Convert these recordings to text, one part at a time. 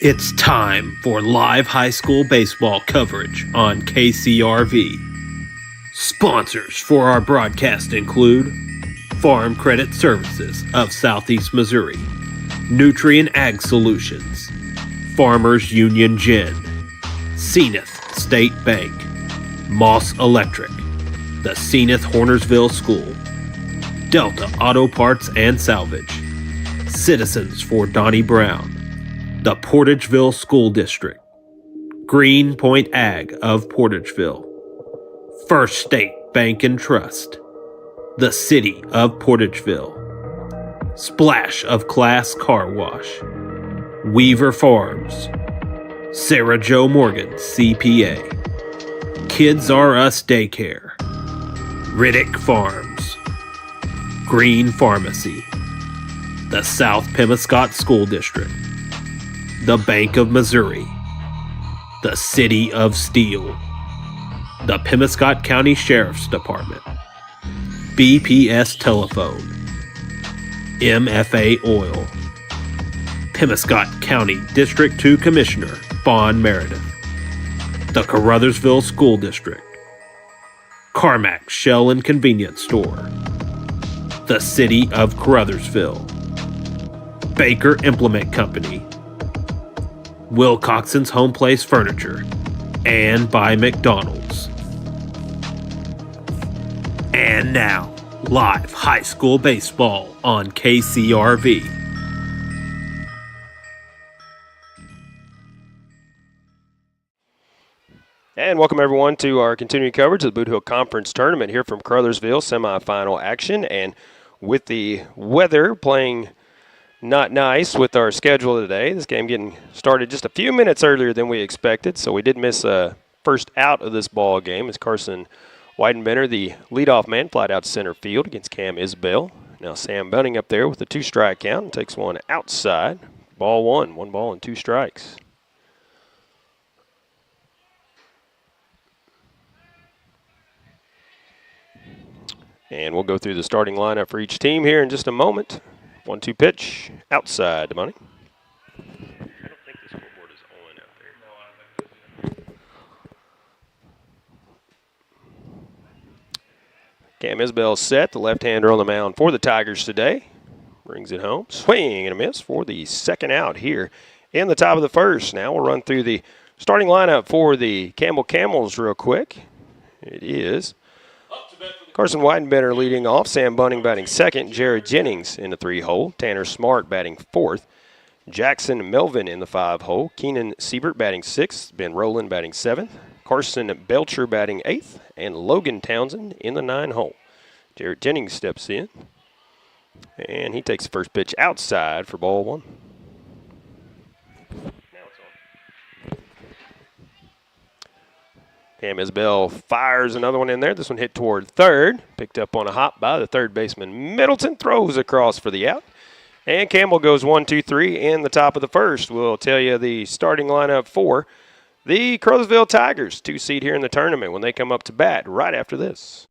It's time for live high school baseball coverage on KCRV. Sponsors for our broadcast include Farm Credit Services of Southeast Missouri, Nutrient Ag Solutions, Farmers Union Gin, Senath State Bank, Moss Electric, the Senath Hornersville School, Delta Auto Parts and Salvage, Citizens for Donnie Brown, the Portageville School District, Green Point Ag of Portageville, First State Bank and Trust, the City of Portageville, Splash of Class Car Wash, Weaver Farms, Sarah Jo Morgan CPA, Kids R Us Daycare, Riddick Farms, Green Pharmacy, the South Pemiscot School District, the Bank of Missouri, the City of Steel, the Pemiscot County Sheriff's Department, BPS Telephone, MFA Oil, Pemiscot County District 2 Commissioner Vaughn Meredith, the Caruthersville School District, Carmack Shell and Convenience Store, the City of Caruthersville, Baker Implement Company, Wilcoxon's Home Place Furniture, and by McDonald's. And now, live high school baseball on KCRV. And welcome everyone to our continuing coverage of the Bootheel Conference Tournament here from Caruthersville, semifinal action. And with the weather playing not nice with our schedule today, this game getting started just a few minutes earlier than we expected, so we did miss a first out of this ball game as Carson Weidenbender, the leadoff man, flied out to center field against Cam Isbell. Now Sam Bunning up there with a 2-strike count and takes one outside. Ball one, 1 ball and 2 strikes. And we'll go through the starting lineup for each team here in just a moment. 1-2 pitch, outside to Bunning. I don't think the scoreboard is on out there. Cam Isbell set, the left-hander on the mound for the Tigers today. Brings it home. Swing and a miss for the second out here in the top of the first. Now we'll run through the starting lineup for the Campbell Camels real quick. It is Carson Weidenbender leading off, Sam Bunning batting second, Jared Jennings in the 3-hole, Tanner Smart batting fourth, Jackson Melvin in the 5-hole, Keenan Siebert batting sixth, Ben Rowland batting seventh, Carson Belcher batting eighth, and Logan Townsend in the 9-hole. Jared Jennings steps in, and he takes the first pitch outside for ball one. Cam Isbell fires another one in there. This one hit toward third. Picked up on a hop by the third baseman. Middleton throws across for the out. And Campbell goes 1-2-3 in the top of the first. We'll tell you the starting lineup for the Caruthersville Tigers, 2-seed here in the tournament when they come up to bat right after this.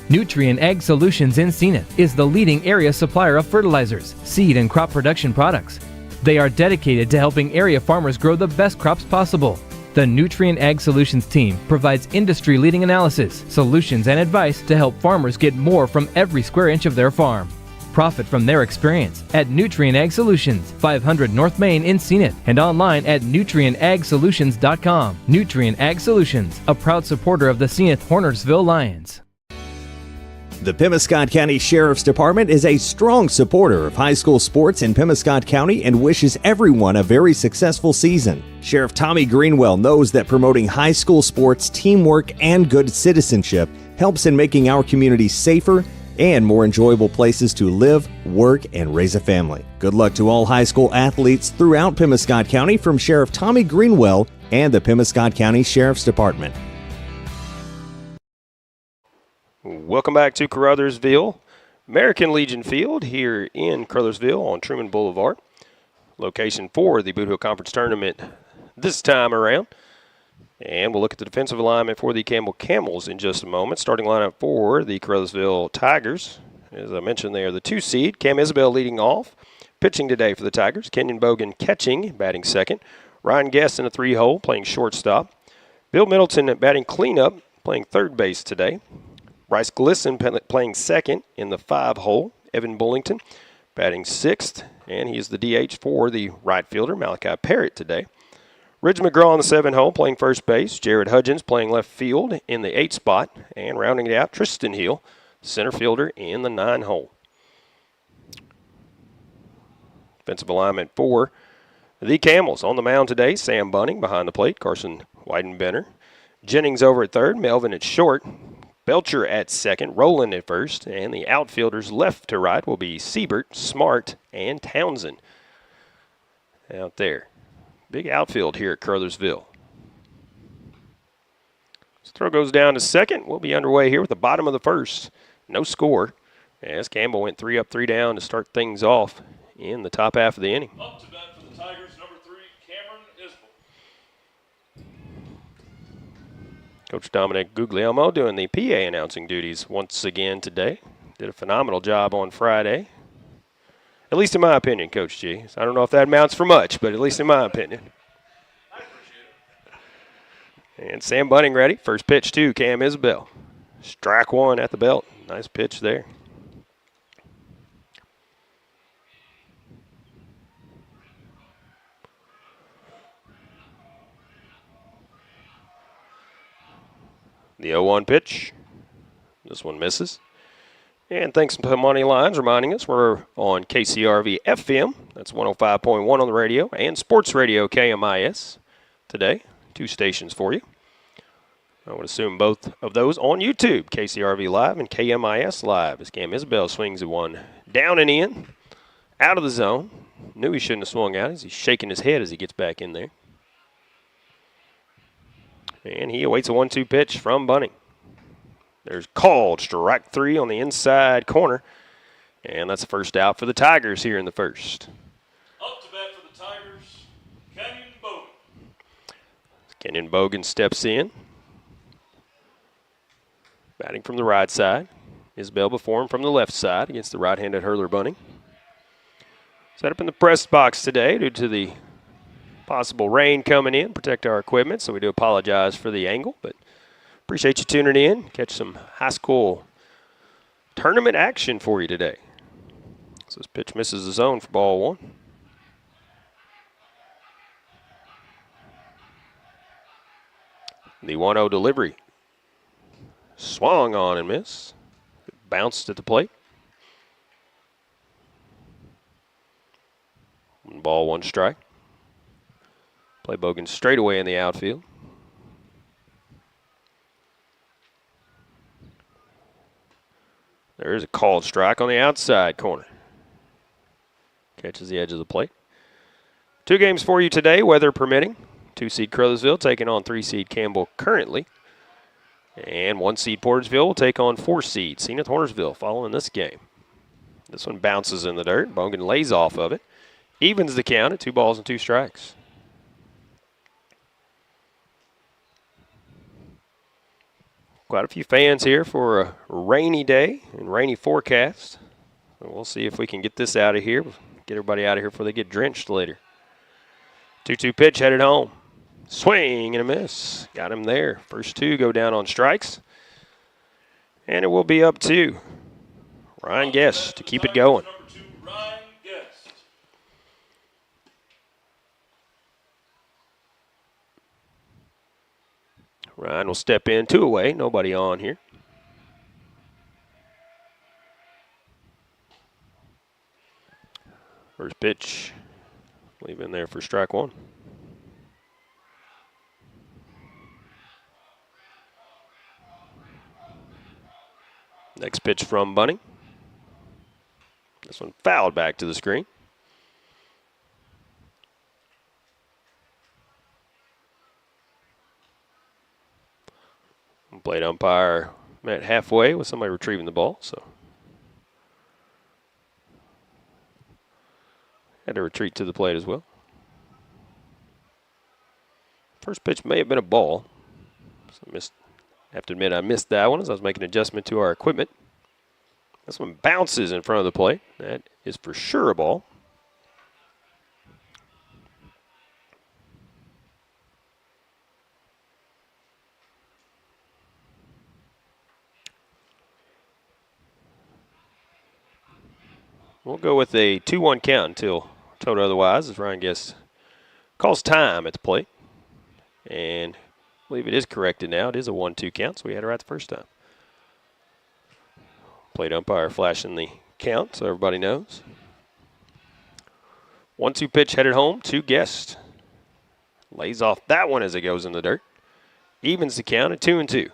Nutrient Ag Solutions in Senath is the leading area supplier of fertilizers, seed, and crop production products. They are dedicated to helping area farmers grow the best crops possible. The Nutrient Ag Solutions team provides industry-leading analysis, solutions, and advice to help farmers get more from every square inch of their farm. Profit from their experience at Nutrient Ag Solutions, 500 North Main in Senath, and online at nutrientAgSolutions.com. Nutrient Ag Solutions, a proud supporter of the Senath Hornersville Lions. The Pemiscot County Sheriff's Department is a strong supporter of high school sports in Pemiscot County and wishes everyone a very successful season. Sheriff Tommy Greenwell knows that promoting high school sports, teamwork, and good citizenship helps in making our communities safer and more enjoyable places to live, work, and raise a family. Good luck to all high school athletes throughout Pemiscot County from Sheriff Tommy Greenwell and the Pemiscot County Sheriff's Department. Welcome back to Caruthersville American Legion Field here in Caruthersville on Truman Boulevard. Location for the Bootheel Conference Tournament this time around. And we'll look at the defensive alignment for the Campbell Camels in just a moment. Starting lineup for the Caruthersville Tigers. As I mentioned, they are the 2-seed. Cam Isbell leading off. Pitching today for the Tigers, Kenyon Bogan catching, batting second. Ryan Guest in a 3-hole, playing shortstop. Bill Middleton batting cleanup, playing third base today. Bryce Glisson playing second in the 5-hole. Evan Bullington batting sixth, and he is the DH for the right fielder, Malachi Parrott, today. Ridge McGraw in the 7-hole, playing first base. Jared Hudgens playing left field in the 8 spot, and rounding it out, Tristan Hill, center fielder in the 9-hole. Defensive alignment for the Camels. On the mound today, Sam Bunning behind the plate, Carson Weidenbender. Jennings over at third, Melvin at short, Belcher at second, Rowland at first, and the outfielders left to right will be Siebert, Smart, and Townsend out there. Big outfield here at Caruthersville. This throw goes down to second. We'll be underway here with the bottom of the first. No score as Campbell went 3 up, 3 down to start things off in the top half of the inning. Up to bat for the Tigers, number 3, Cameron Isbell. Coach Dominic Guglielmo doing the PA announcing duties once again today. Did a phenomenal job on Friday. At least in my opinion, Coach G. So I don't know if that amounts for much, but at least in my opinion. I appreciate it. And Sam Bunning ready. First pitch to Cam Isbell. Strike one at the belt. Nice pitch there. The 0-1 pitch. This one misses. And thanks to Money Lines reminding us we're on KCRV FM. That's 105.1 on the radio. And Sports Radio KMIS today. 2 stations for you. I would assume both of those on YouTube. KCRV Live and KMIS Live. As Cam Isbell swings at one down and in. Out of the zone. Knew he shouldn't have swung out as he's shaking his head as he gets back in there. And he awaits a 1-2 pitch from Bunning. There's called strike 3 on the inside corner. And that's the first out for the Tigers here in the first. Up to bat for the Tigers, Kenyon Bogan. Kenyon Bogan steps in. Batting from the right side. Isbell before him from the left side against the right-handed hurler Bunning. Set up in the press box today due to the possible rain coming in. Protect our equipment, so we do apologize for the angle, but appreciate you tuning in. Catch some high school tournament action for you today. So this pitch misses the zone for ball 1. The 1-0 delivery. Swung on and missed. It bounced at the plate. 1 ball, 1 strike. Play Bogan straight away in the outfield. There is a called strike on the outside corner. Catches the edge of the plate. 2 games for you today, weather permitting. 2-seed Caruthersville taking on 3-seed Campbell currently. And 1-seed Portageville will take on 4-seed Senath Hornersville following this game. This one bounces in the dirt. Bogan lays off of it. Evens the count at 2 balls and 2 strikes. Quite a few fans here for a rainy day and rainy forecast. So we'll see if we can get this out of here. Get everybody out of here before they get drenched later. 2-2 pitch headed home. Swing and a miss. Got him there. First 2 go down on strikes. And it will be up to Ryan Guest to keep it going. Number 2, Ryan Guest. Ryan will step in, 2 away. Nobody on here. First pitch. Leave in there for strike 1. Next pitch from Bunning. This one fouled back to the screen. Plate umpire met halfway with somebody retrieving the ball, so had to retreat to the plate as well. First pitch may have been a ball. So I have to admit I missed that one as I was making an adjustment to our equipment. This one bounces in front of the plate. That is for sure a ball. We'll go with a 2-1 count until told otherwise, as Ryan Guest calls time at the plate. And I believe it is corrected now. It is a 1-2 count, so we had it right the first time. Plate umpire flashing the count so everybody knows. 1-2 pitch headed home to Guest. Lays off that one as it goes in the dirt. Evens the count at 2-2.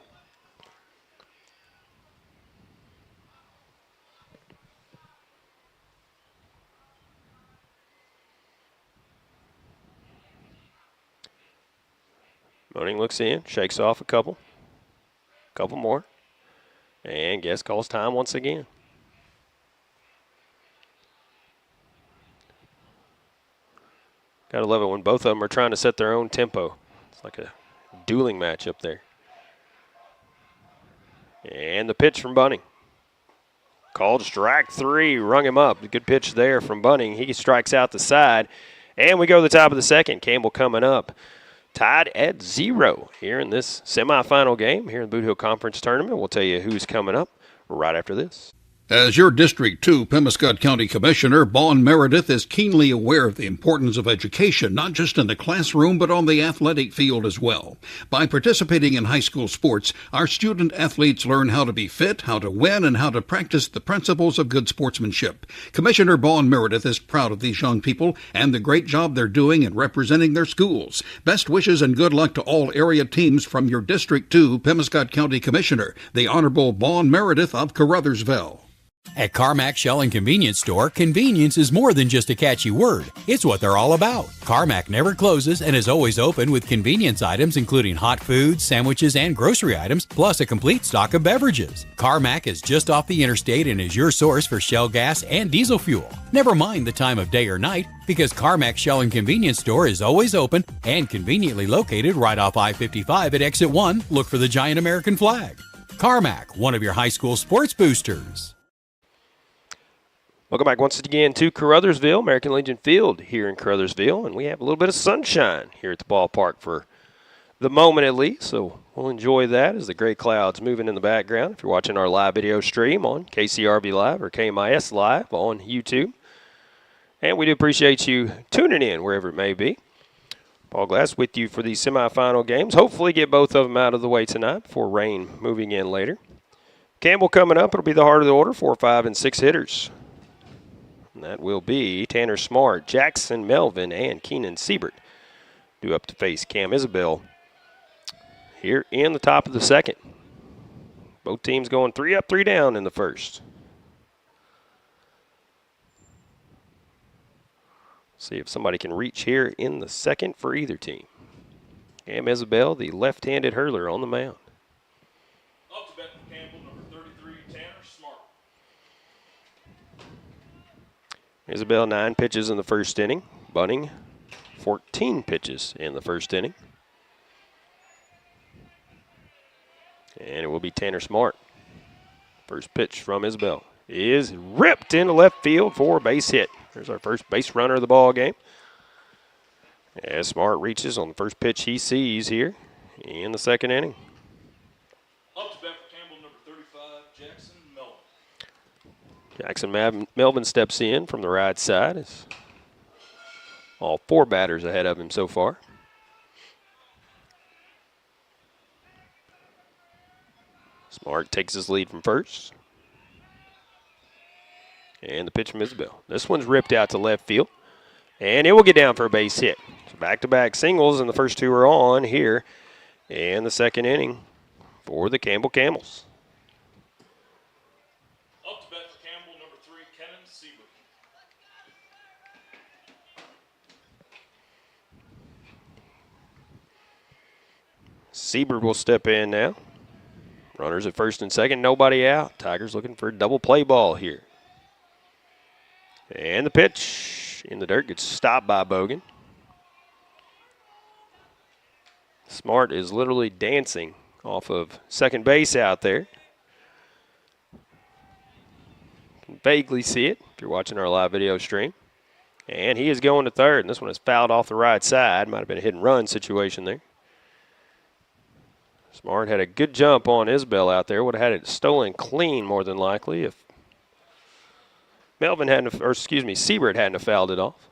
Moaning looks in, shakes off a couple more, and Guest calls time once again. Gotta love it when both of them are trying to set their own tempo. It's like a dueling match up there. And the pitch from Bunning. Called strike 3, rung him up. Good pitch there from Bunning. He strikes out the side, and we go to the top of the second. Campbell coming up. Tied at 0 here in this semifinal game here in the Bootheel Conference Tournament. We'll tell you who's coming up right after this. As your District 2 Pemiscot County Commissioner, Vaughn Meredith is keenly aware of the importance of education, not just in the classroom, but on the athletic field as well. By participating in high school sports, our student athletes learn how to be fit, how to win, and how to practice the principles of good sportsmanship. Commissioner Vaughn Meredith is proud of these young people and the great job they're doing in representing their schools. Best wishes and good luck to all area teams from your District 2 Pemiscot County Commissioner, the Honorable Vaughn Meredith of Caruthersville. At Carmack Shell and Convenience Store, convenience is more than just a catchy word. It's what they're all about. Carmack never closes and is always open with convenience items including hot foods, sandwiches, and grocery items, plus a complete stock of beverages. Carmack is just off the interstate and is your source for Shell gas and diesel fuel. Never mind the time of day or night, because Carmack Shell and Convenience Store is always open and conveniently located right off I-55 at Exit 1. Look for the giant American flag. Carmack, one of your high school sports boosters. Welcome back once again to Caruthersville, American Legion Field here in Caruthersville, and we have a little bit of sunshine here at the ballpark for the moment at least, so we'll enjoy that as the gray clouds moving in the background. If you're watching our live video stream on KCRV Live or KMIS Live on YouTube, and we do appreciate you tuning in wherever it may be. Paul Glass with you for these semifinal games. Hopefully get both of them out of the way tonight before rain moving in later. Campbell coming up. It'll be the heart of the order, 4, 5, and 6 hitters. And that will be Tanner Smart, Jackson Melvin, and Keenan Siebert due up to face Cam Isabel here in the top of the second. Both teams going 3 up, 3 down in the first. See if somebody can reach here in the second for either team. Cam Isabel, the left-handed hurler on the mound. Up to bat for Campbell, number 33, Tanner Smart. Isabel, 9 pitches in the first inning. Bunning, 14 pitches in the first inning. And it will be Tanner Smart. First pitch from Isabel is ripped into left field for a base hit. There's our first base runner of the ball game. As Smart reaches on the first pitch he sees here in the second inning. Up to bat for Campbell, number 35, Jackson Melvin. Jackson Melvin steps in from the right side. It's all 4 batters ahead of him so far. Smart takes his lead from first. And the pitch from Isabel. This one's ripped out to left field. And it will get down for a base hit. So back-to-back singles, and the first 2 are on here in the second inning for the Campbell Camels. Up to bat for Campbell, number 3, Kenan Siebert. Siebert will step in now. Runners at first and second, nobody out. Tigers looking for a double play ball here. And the pitch in the dirt gets stopped by Bogan. Smart is literally dancing off of second base out there. You can vaguely see it if you're watching our live video stream. And he is going to third, and this one is fouled off the right side. Might have been a hit and run situation there. Smart had a good jump on Isbell out there. Would have had it stolen clean more than likely if Siebert hadn't have fouled it off.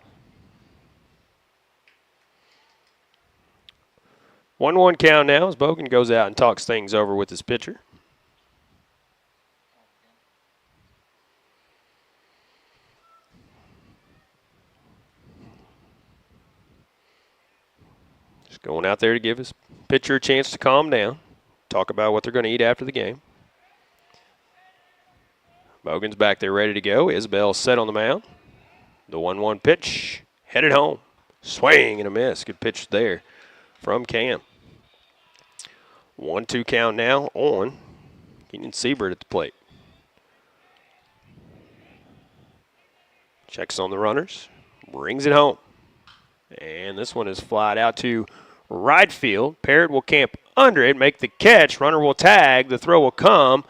1-1 count now as Bogan goes out and talks things over with his pitcher. Just going out there to give his pitcher a chance to calm down, talk about what they're going to eat after the game. Bogan's back there ready to go. Isbell set on the mound. The 1-1 pitch, headed home. Swing and a miss. Good pitch there from Cam. 1-2 count now on Keenan Siebert at the plate. Checks on the runners, brings it home. And this one is flied out to right field. Parrott will camp under it, make the catch. Runner will tag. The throw will come,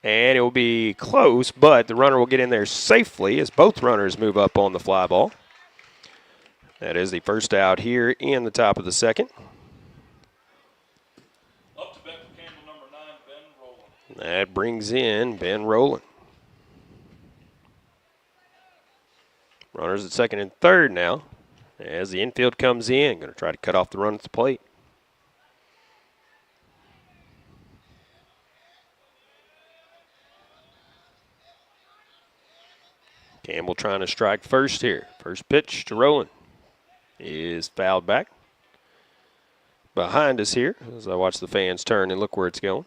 and it will be close, but the runner will get in there safely as both runners move up on the fly ball. That is the first out here in the top of the second. Up to bat for Campbell, number 9, Ben Rowland. That brings in Ben Rowland. Runners at second and third now as the infield comes in. Going to try to cut off the run at the plate. Campbell trying to strike first here. First pitch to Rowland is fouled back. Behind us here as I watch the fans turn and look where it's going.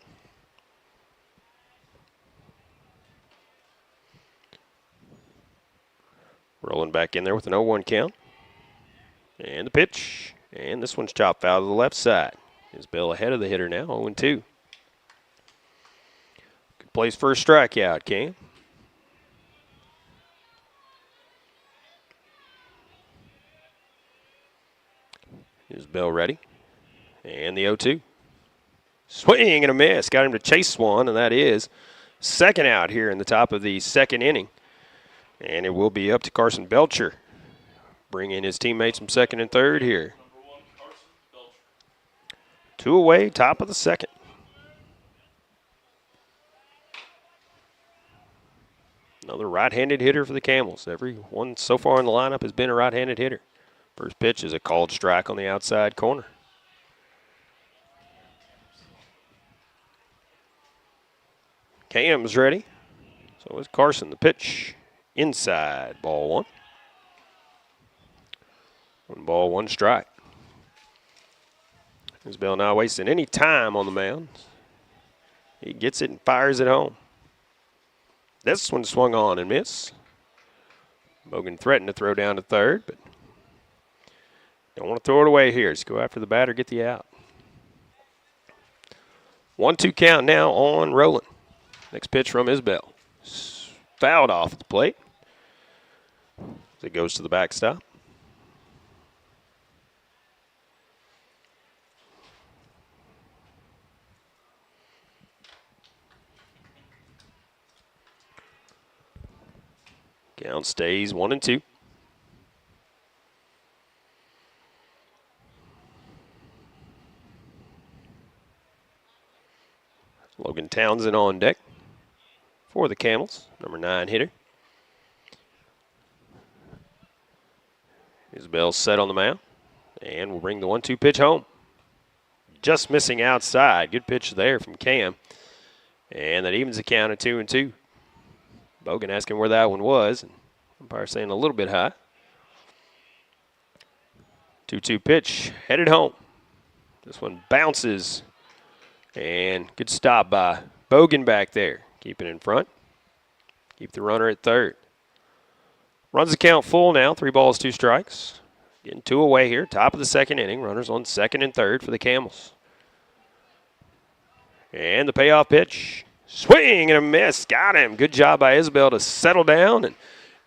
Rolling back in there with an 0-1 count. And the pitch. And this one's chopped foul to the left side. Isbell ahead of the hitter now, 0-2. Good place for a strikeout, Cam. Isbell ready. And the 0-2. Swing and a miss. Got him to chase one, and that is second out here in the top of the second inning. And it will be up to Carson Belcher. Bring in his teammates from second and third here. Number 1, Carson Belcher. 2 away, top of the second. Another right-handed hitter for the Camels. Everyone so far in the lineup has been a right-handed hitter. First pitch is a called strike on the outside corner. Cam's ready. So is Carson. The pitch inside, ball 1. 1 ball, 1 strike. Isbell not wasting any time on the mound. He gets it and fires it home. This one swung on and missed. Bogan threatened to throw down to third, but don't want to throw it away here. Just go after the batter, get the out. 1-2 count now on Rowland. Next pitch from Isbell. Fouled off at the plate. As it goes to the backstop. Count stays 1-2. Logan Townsend on deck for the Camels, number 9 hitter. Isbell set on the mound, and will bring the 1-2 pitch home. Just missing outside. Good pitch there from Cam. And that evens the count at 2-2. Bogan asking where that one was, and umpire saying a little bit high. 2-2 pitch, headed home. This one bounces, and good stop by Bogan back there. Keep it in front. Keep the runner at third. Runs the count full now, 3 balls, 2 strikes. Getting 2 away here, top of the second inning. Runners on second and third for the Camels. And the payoff pitch. Swing and a miss. Got him. Good job by Isbell to settle down and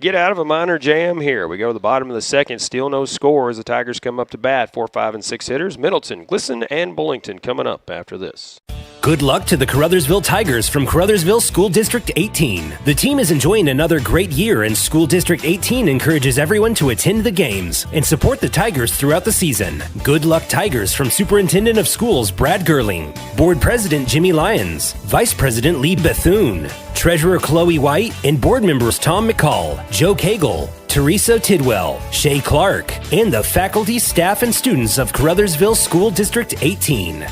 get out of a minor jam here. We go to the bottom of the second. Still no score as the Tigers come up to bat. 4, 5, and 6 hitters. Middleton, Glisson, and Bullington coming up after this. Good luck to the Caruthersville Tigers from Caruthersville School District 18. The team is enjoying another great year, and School District 18 encourages everyone to attend the games and support the Tigers throughout the season. Good luck, Tigers, from Superintendent of Schools Brad Gerling, Board President Jimmy Lyons, Vice President Lee Bethune, Treasurer Chloe White, and board members Tom McCall, Joe Cagle, Teresa Tidwell, Shay Clark, and the faculty, staff, and students of Caruthersville School District 18.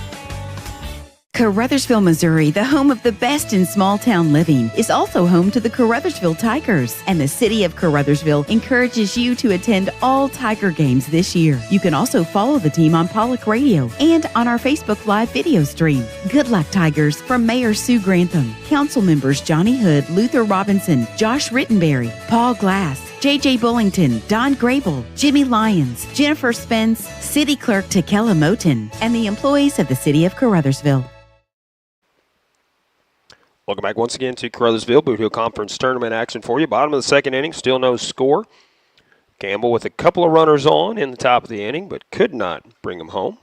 Caruthersville, Missouri, the home of the best in small-town living, is also home to the Caruthersville Tigers, and the city of Caruthersville encourages you to attend all Tiger games this year. You can also follow the team on Pollock Radio and on our Facebook Live video stream. Good luck, Tigers, from Mayor Sue Grantham, council members Johnny Hood, Luther Robinson, Josh Rittenberry, Paul Glass, J.J. Bullington, Don Grable, Jimmy Lyons, Jennifer Spence, City Clerk Takela Moten, and the employees of the city of Caruthersville. Welcome back once again to Caruthersville Bootheel Conference Tournament action for you. Bottom of the second inning, still no score. Campbell with a couple of runners on in the top of the inning, but could not bring them home.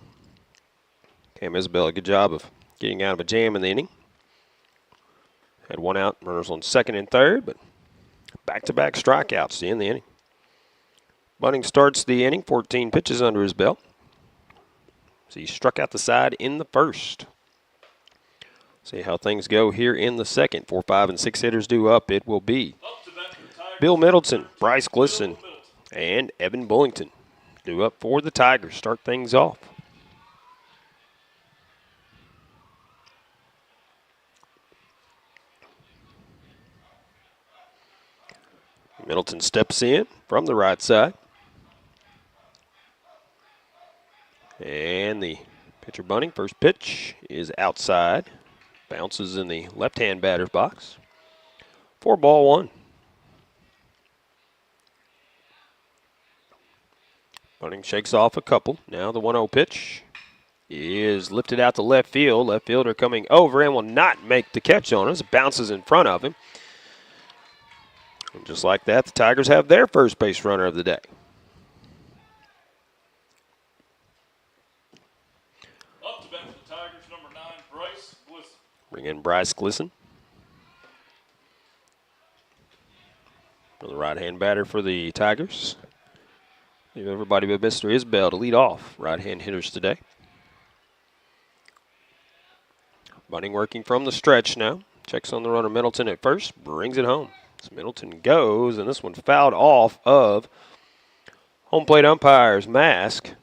Cam Isabel, a good job of getting out of a jam in the inning. Had one out, runners on second and third, but back-to-back strikeouts to end the inning. Bunting starts the inning, 14 pitches under his belt. So he struck out the side in the first. See how things go here in the second. 4, 5, and 6 hitters due up. It will be Bill Middleton, Bryce Glisson, and Evan Bullington due up for the Tigers. Start things off. Middleton steps in from the right side. And the pitcher Bunting, first pitch is outside. Bounces in the left-hand batter's box. 4-1. Bunting shakes off a couple. Now the 1-0 pitch is lifted out to left field. Left fielder coming over and will not make the catch on it. It bounces in front of him. And just like that, the Tigers have their first base runner of the day. Up to bat for the Tigers, number 9, Bryce Glisson. Bring in Bryce Glisson. The right-hand batter for the Tigers. Leave everybody but Mr. Isbell to lead off. Right-hand hitters today. Bunting working from the stretch now. Checks on the runner Middleton at first. Brings it home. So Middleton goes, and this one fouled off of home plate umpire's mask.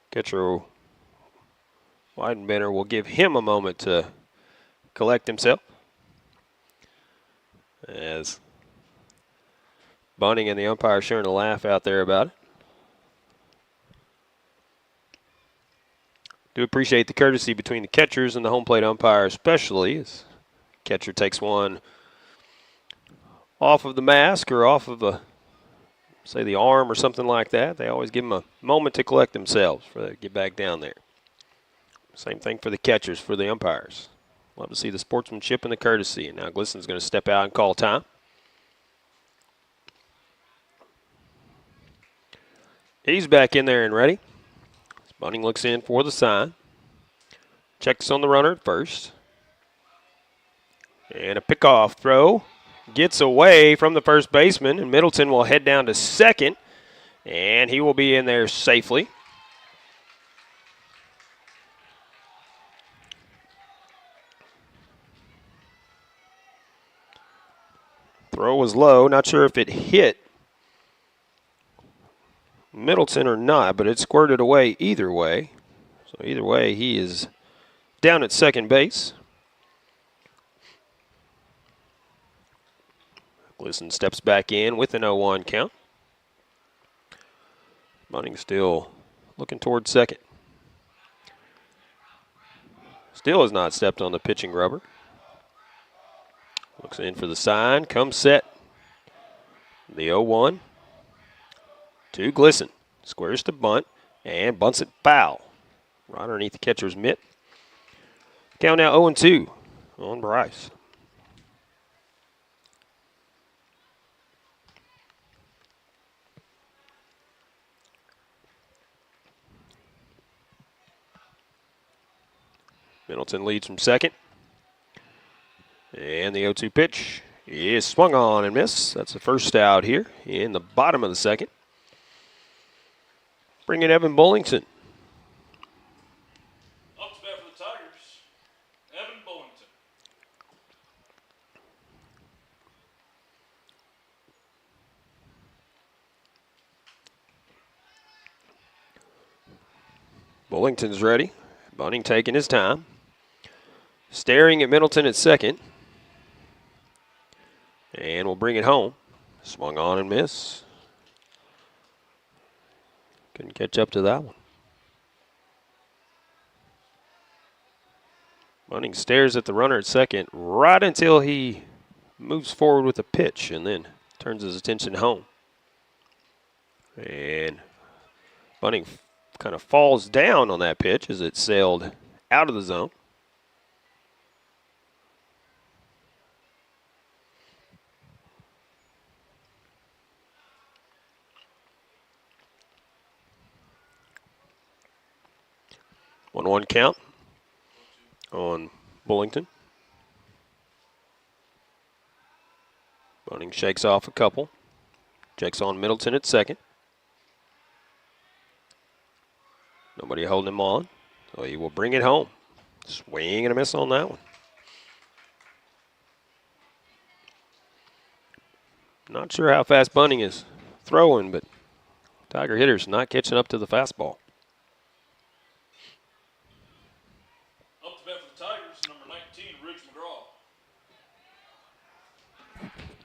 Catcher Weidenbender will give him a moment to collect himself, as Bunting and the umpire sharing a laugh out there about it. Do appreciate the courtesy between the catchers and the home plate umpire, especially as catcher takes one off of the mask or off of say the arm or something like that. They always give them a moment to collect themselves for they get back down there. Same thing for the catchers, for the umpires. Love to see the sportsmanship and the courtesy. And now Glisson's going to step out and call time. He's back in there and ready. Bunting looks in for the sign. Checks on the runner at first. And a pickoff throw. Gets away from the first baseman, and Middleton will head down to second, and he will be in there safely. Throw was low. Not sure if it hit Middleton or not, but it squirted away either way. So either way, he is down at second base. Glisson steps back in with an 0-1 count. Bunting still looking toward second. Still has not stepped on the pitching rubber. Looks in for the sign. Comes set. The 0-1 to Glisson. Squares to bunt and bunts it foul. Right underneath the catcher's mitt. Count now 0-2 on Bryce. Middleton leads from second. And the 0-2 pitch is swung on and missed. That's the first out here in the bottom of the second. Bring in Evan Bullington. Up to bat for the Tigers, Evan Bullington. Bullington's ready. Bunning taking his time. Staring at Middleton at second. And we'll bring it home. Swung on and miss. Couldn't catch up to that one. Bunning stares at the runner at second right until he moves forward with a pitch and then turns his attention home. And Bunning kind of falls down on that pitch as it sailed out of the zone. One count on Bullington. Bunning shakes off a couple. Checks on Middleton at second. Nobody holding him on, so he will bring it home. Swing and a miss on that one. Not sure how fast Bunning is throwing, but Tiger hitter's not catching up to the fastball. Up to bat for the Tigers, number 19, Ridge McGraw.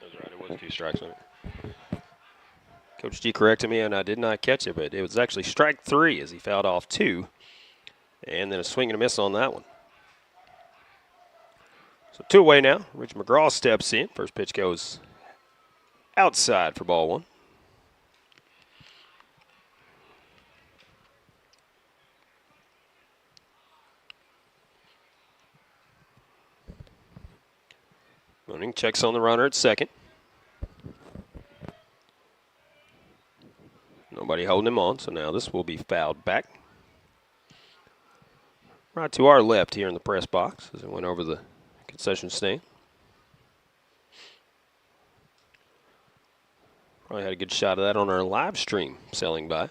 That's right, it wasn't 2 strikes on it. Coach G corrected me, and I did not catch it, but it was actually strike 3 as he fouled off 2. And then a swing and a miss on that one. So 2 away now. Ridge McGraw steps in. First pitch goes outside for ball 1. Bunning checks on the runner at second. Nobody holding him on, so now this will be fouled back. Right to our left here in the press box as it went over the concession stand. Probably had a good shot of that on our live stream sailing by.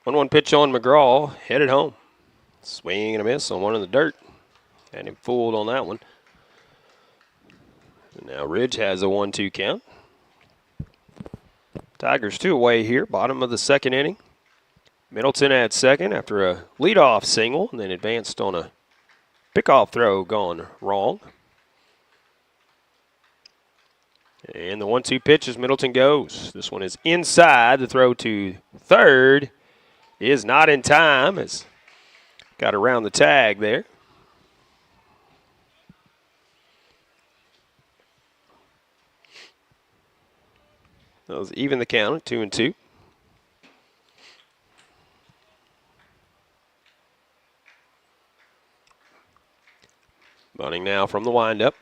One pitch on McGraw, headed home. Swing and a miss on one in the dirt. Had him fooled on that one. And now Ridge has a 1-2 count. Tigers 2 away here, bottom of the second inning. Middleton at second after a leadoff single and then advanced on a pickoff throw gone wrong. And the 1-2 pitch as Middleton goes. This one is inside. The throw to third is not in time. It's got around the tag there. That was even the count at 2-2. Bunning now from the windup.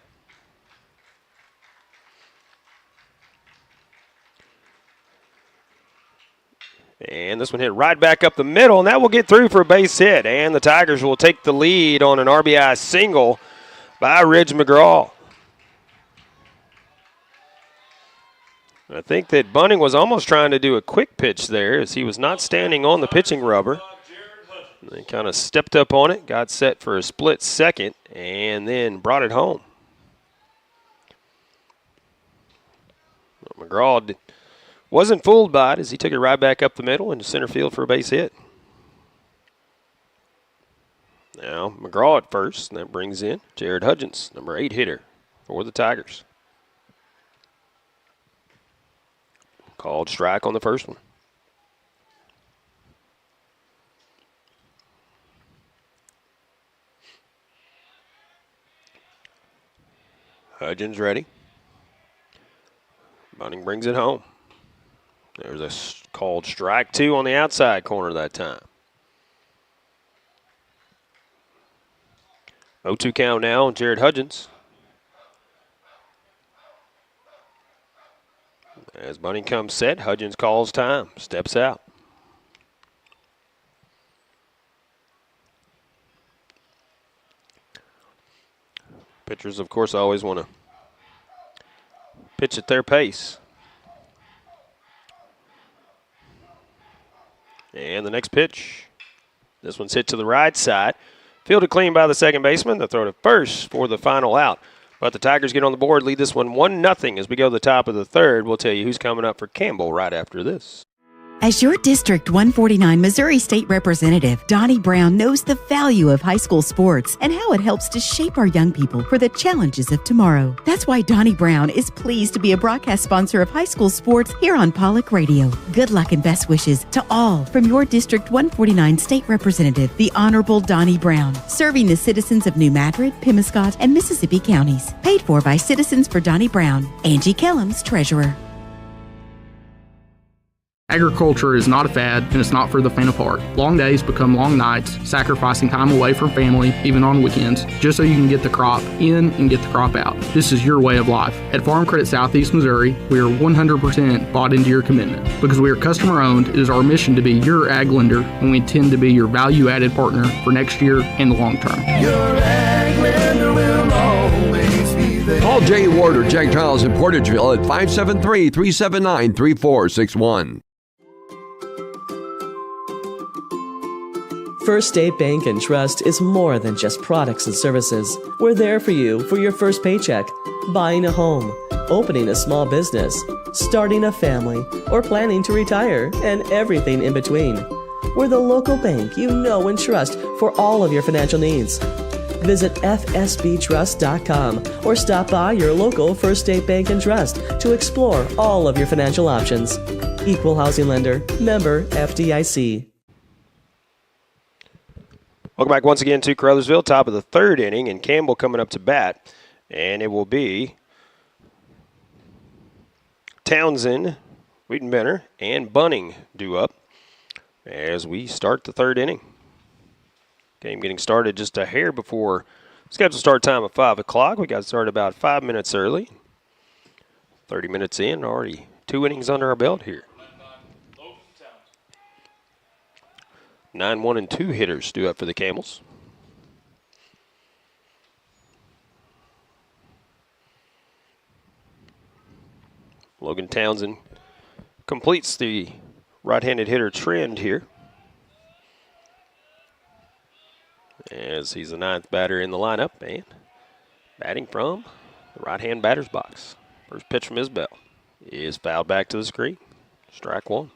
And this one hit right back up the middle, and that will get through for a base hit. And the Tigers will take the lead on an RBI single by Ridge McGraw. I think that Bunning was almost trying to do a quick pitch there as he was not standing on the pitching rubber. They kind of stepped up on it, got set for a split second, and then brought it home. McGraw wasn't fooled by it as he took it right back up the middle into center field for a base hit. Now McGraw at first, and that brings in Jared Hudgens, number 8 hitter for the Tigers. Called strike on the first one. Hudgens ready. Bunning brings it home. There's a called strike 2 on the outside corner that time. 0-2 count now on Jared Hudgens. As Bunning comes set, Hudgens calls time, steps out. Pitchers, of course, always want to pitch at their pace. And the next pitch, this one's hit to the right side. Fielded clean by the second baseman. The throw to first for the final out. But the Tigers get on the board, lead this one 1-0 as we go to the top of the third. We'll tell you who's coming up for Campbell right after this. As your District 149 Missouri State Representative, Donnie Brown knows the value of high school sports and how it helps to shape our young people for the challenges of tomorrow. That's why Donnie Brown is pleased to be a broadcast sponsor of high school sports here on Pollock Radio. Good luck and best wishes to all from your District 149 State Representative, the Honorable Donnie Brown, serving the citizens of New Madrid, Pemiscot, and Mississippi counties. Paid for by Citizens for Donnie Brown. Angie Kellums, Treasurer. Agriculture is not a fad, and it's not for the faint of heart. Long days become long nights, sacrificing time away from family, even on weekends, just so you can get the crop in and get the crop out. This is your way of life. At Farm Credit Southeast Missouri, we are 100% bought into your commitment. Because we are customer-owned, it is our mission to be your ag lender, and we intend to be your value-added partner for next year and the long term. Your ag lender will always be there. Call Jay Ward or Jack Giles in Portageville at 573-379-3461. First State Bank and Trust is more than just products and services. We're there for you for your first paycheck, buying a home, opening a small business, starting a family, or planning to retire, and everything in between. We're the local bank you know and trust for all of your financial needs. Visit fsbtrust.com or stop by your local First State Bank and Trust to explore all of your financial options. Equal housing lender, member FDIC. Welcome back once again to Caruthersville, top of the third inning, and Campbell coming up to bat. And it will be Townsend, Wiedenbender, and Bunning due up as we start the third inning. Game getting started just a hair before scheduled start time of 5 o'clock. We got started about 5 minutes early. 30 minutes in, already 2 innings under our belt here. 9, 1, and 2 hitters due up for the Camels. Logan Townsend completes the right-handed hitter trend here, as he's the 9th batter in the lineup and batting from the right-hand batter's box. First pitch from Isbell is fouled back to the screen. Strike one.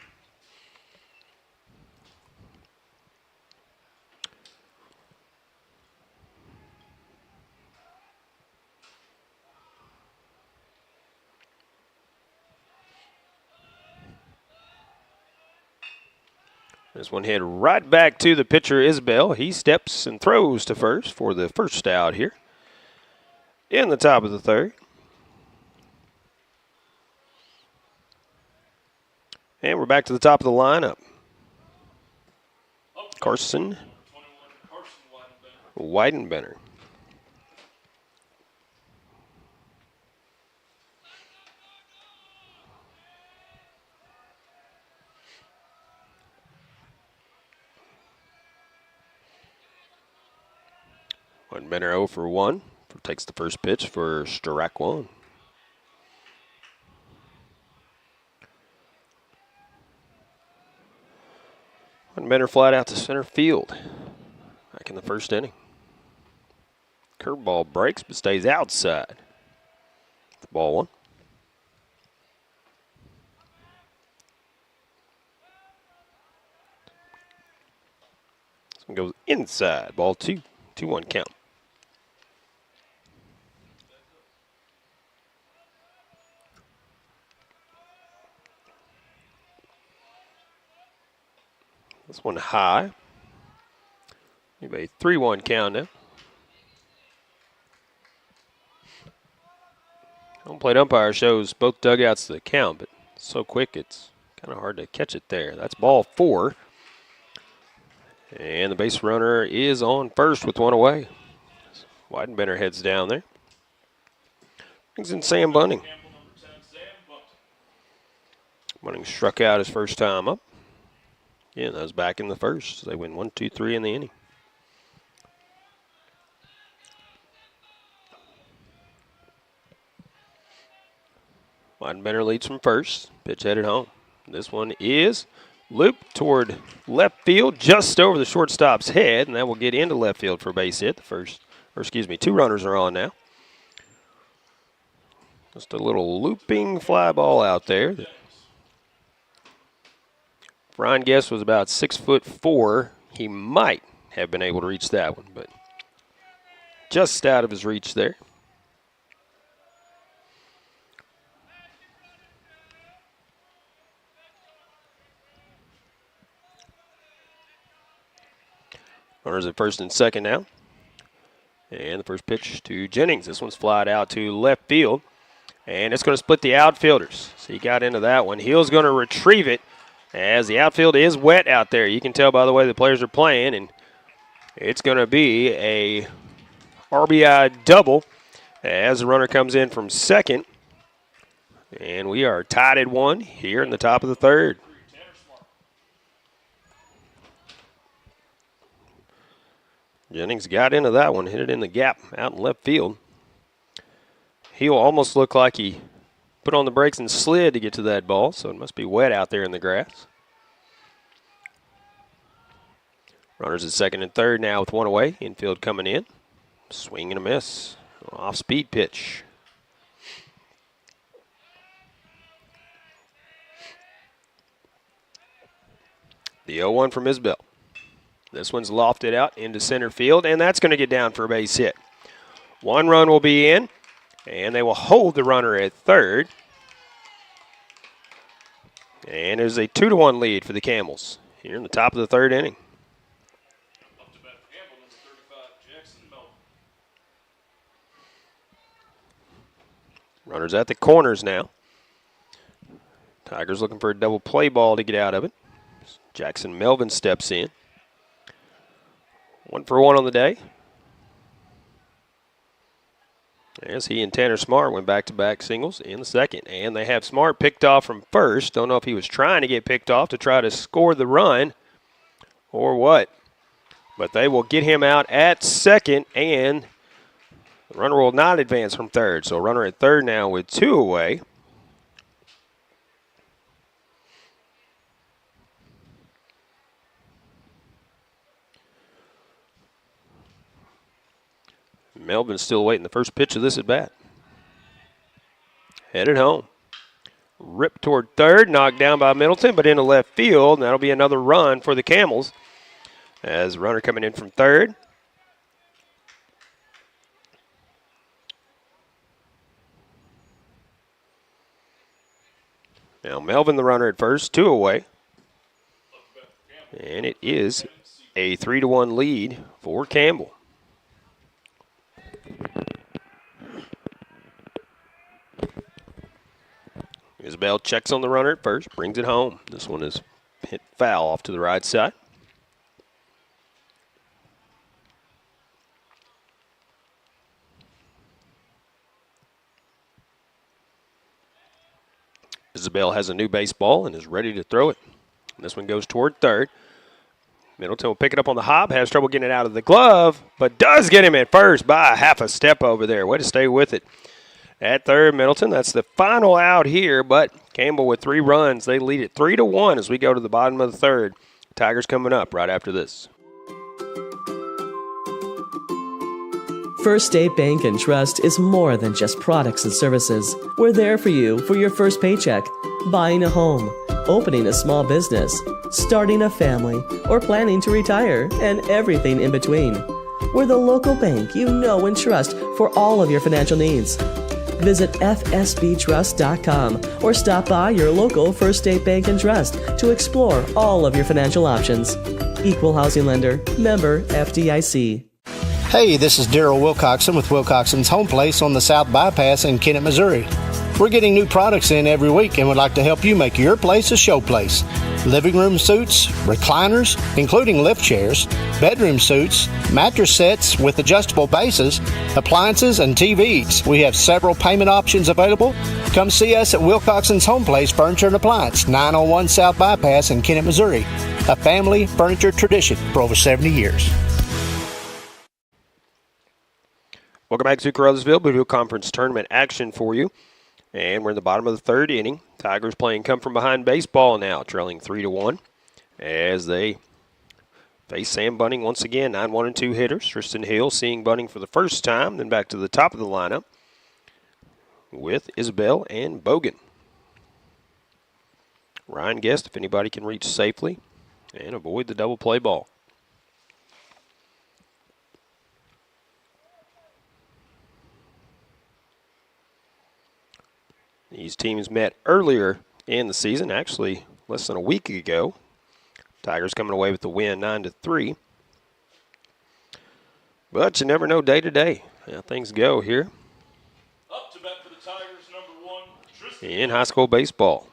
This one hit right back to the pitcher, Isbell. He steps and throws to first for the first out here in the top of the third. And we're back to the top of the lineup. Carson Weidenbender. Weidenbender 0 for 1. Takes the first pitch for strike one. Weidenbender flat out to center field back in the first inning. Curveball breaks but stays outside. The ball one. This one goes inside. Ball two. 2-1 count. This one high. We have a 3-1 count now. Home plate umpire shows both dugouts the count, but so quick it's kind of hard to catch it there. That's ball 4. And the base runner is on first with one away. Weidenbender heads down there. Brings in Sam Bunning. Bunning struck out his first time up. Yeah, that was back in the first. They win 1-2-3 in the inning. Weidenbender leads from first. Pitch headed home. This one is looped toward left field, just over the shortstop's head, and that will get into left field for a base hit. Two runners are on now. Just a little looping fly ball out there. Brian Guess was about 6'4". He might have been able to reach that one, but just out of his reach there. Runners at first and second now. And the first pitch to Jennings. This one's flied out to left field. And it's going to split the outfielders. So he got into that one. Heel's going to retrieve it as the outfield is wet out there. You can tell by the way the players are playing. And it's going to be a RBI double as the runner comes in from second. And we are tied at 1 here in the top of the third. Jennings got into that one, hit it in the gap out in left field. Heel almost looked like he put on the brakes and slid to get to that ball, so it must be wet out there in the grass. Runners at second and third now with one away. Infield coming in. Swing and a miss. Off-speed pitch. The 0-1 from Isbell. This one's lofted out into center field, and that's going to get down for a base hit. 1 run will be in, and they will hold the runner at third. And there's a 2-1 lead for the Camels here in the top of the third inning. Up to bat for Campbell, number 35, Jackson Melvin. Runners at the corners now. Tigers looking for a double play ball to get out of it. Jackson Melvin steps in. 1 for 1 on the day. As he and Tanner Smart went back-to-back singles in the second. And they have Smart picked off from first. Don't know if he was trying to get picked off to try to score the run or what. But they will get him out at second, and the runner will not advance from third. So runner at third now with 2 away. Melvin's still waiting the first pitch of this at bat. Headed home. Ripped toward third, knocked down by Middleton, but into left field. And that'll be another run for the Camels. As runner coming in from third. Now Melvin the runner at first, 2 away. And it is a 3-1 lead for Campbell. Isabel checks on the runner at first, brings it home. This one is hit foul off to the right side. Isabel has a new baseball and is ready to throw it. And this one goes toward third. Middleton will pick it up on the hop, has trouble getting it out of the glove, but does get him at first by half a step over there. Way to stay with it. At third, Middleton, that's the final out here, but Campbell with 3 runs. They lead it 3-1 as we go to the bottom of the third. Tigers coming up right after this. First State Bank and Trust is more than just products and services. We're there for you for your first paycheck, buying a home, opening a small business, starting a family, or planning to retire, and everything in between. We're the local bank you know and trust for all of your financial needs. Visit fsbtrust.com or stop by your local First State Bank and Trust to explore all of your financial options. Equal housing lender, member FDIC. Hey, this is Daryl Wilcoxon with Wilcoxon's Home Place on the South Bypass in Kennett, Missouri. We're getting new products in every week and would like to help you make your place a show place. Living room suites, recliners, including lift chairs, bedroom suites, mattress sets with adjustable bases, appliances, and TVs. We have several payment options available. Come see us at Wilcoxon's Home Place Furniture and Appliance, 901 South Bypass in Kennett, Missouri. A family furniture tradition for over 70 years. Welcome back to Caruthersville Bootheel Conference Tournament action for you. And we're in the bottom of the third inning. Tigers playing come from behind baseball now, trailing 3-1 as they face Sam Bunning once again. 9-1 and 2 hitters. Tristan Hill seeing Bunning for the first time, then back to the top of the lineup with Isabel and Bogan. Ryan Guest, if anybody can reach safely and avoid the double play ball. These teams met earlier in the season, actually less than a week ago. Tigers coming away with the win 9-3. But you never know day to day how things go here Up to bat for the Tigers, number 1, Tristan. in high school baseball.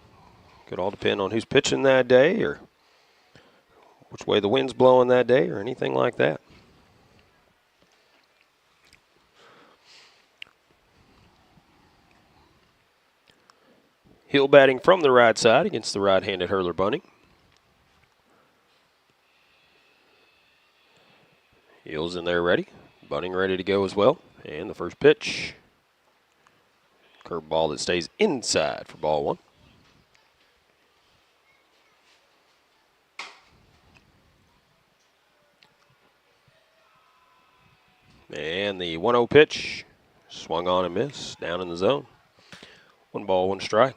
Could all depend on who's pitching that day or which way the wind's blowing that day or anything like that. Hill batting from the right side against the right-handed hurler Bunning. Hill's in there ready. Bunning ready to go as well. And the first pitch. Curveball that stays inside for ball 1. And the 1-0 pitch. Swung on and missed. Down in the zone. 1 ball, 1 strike.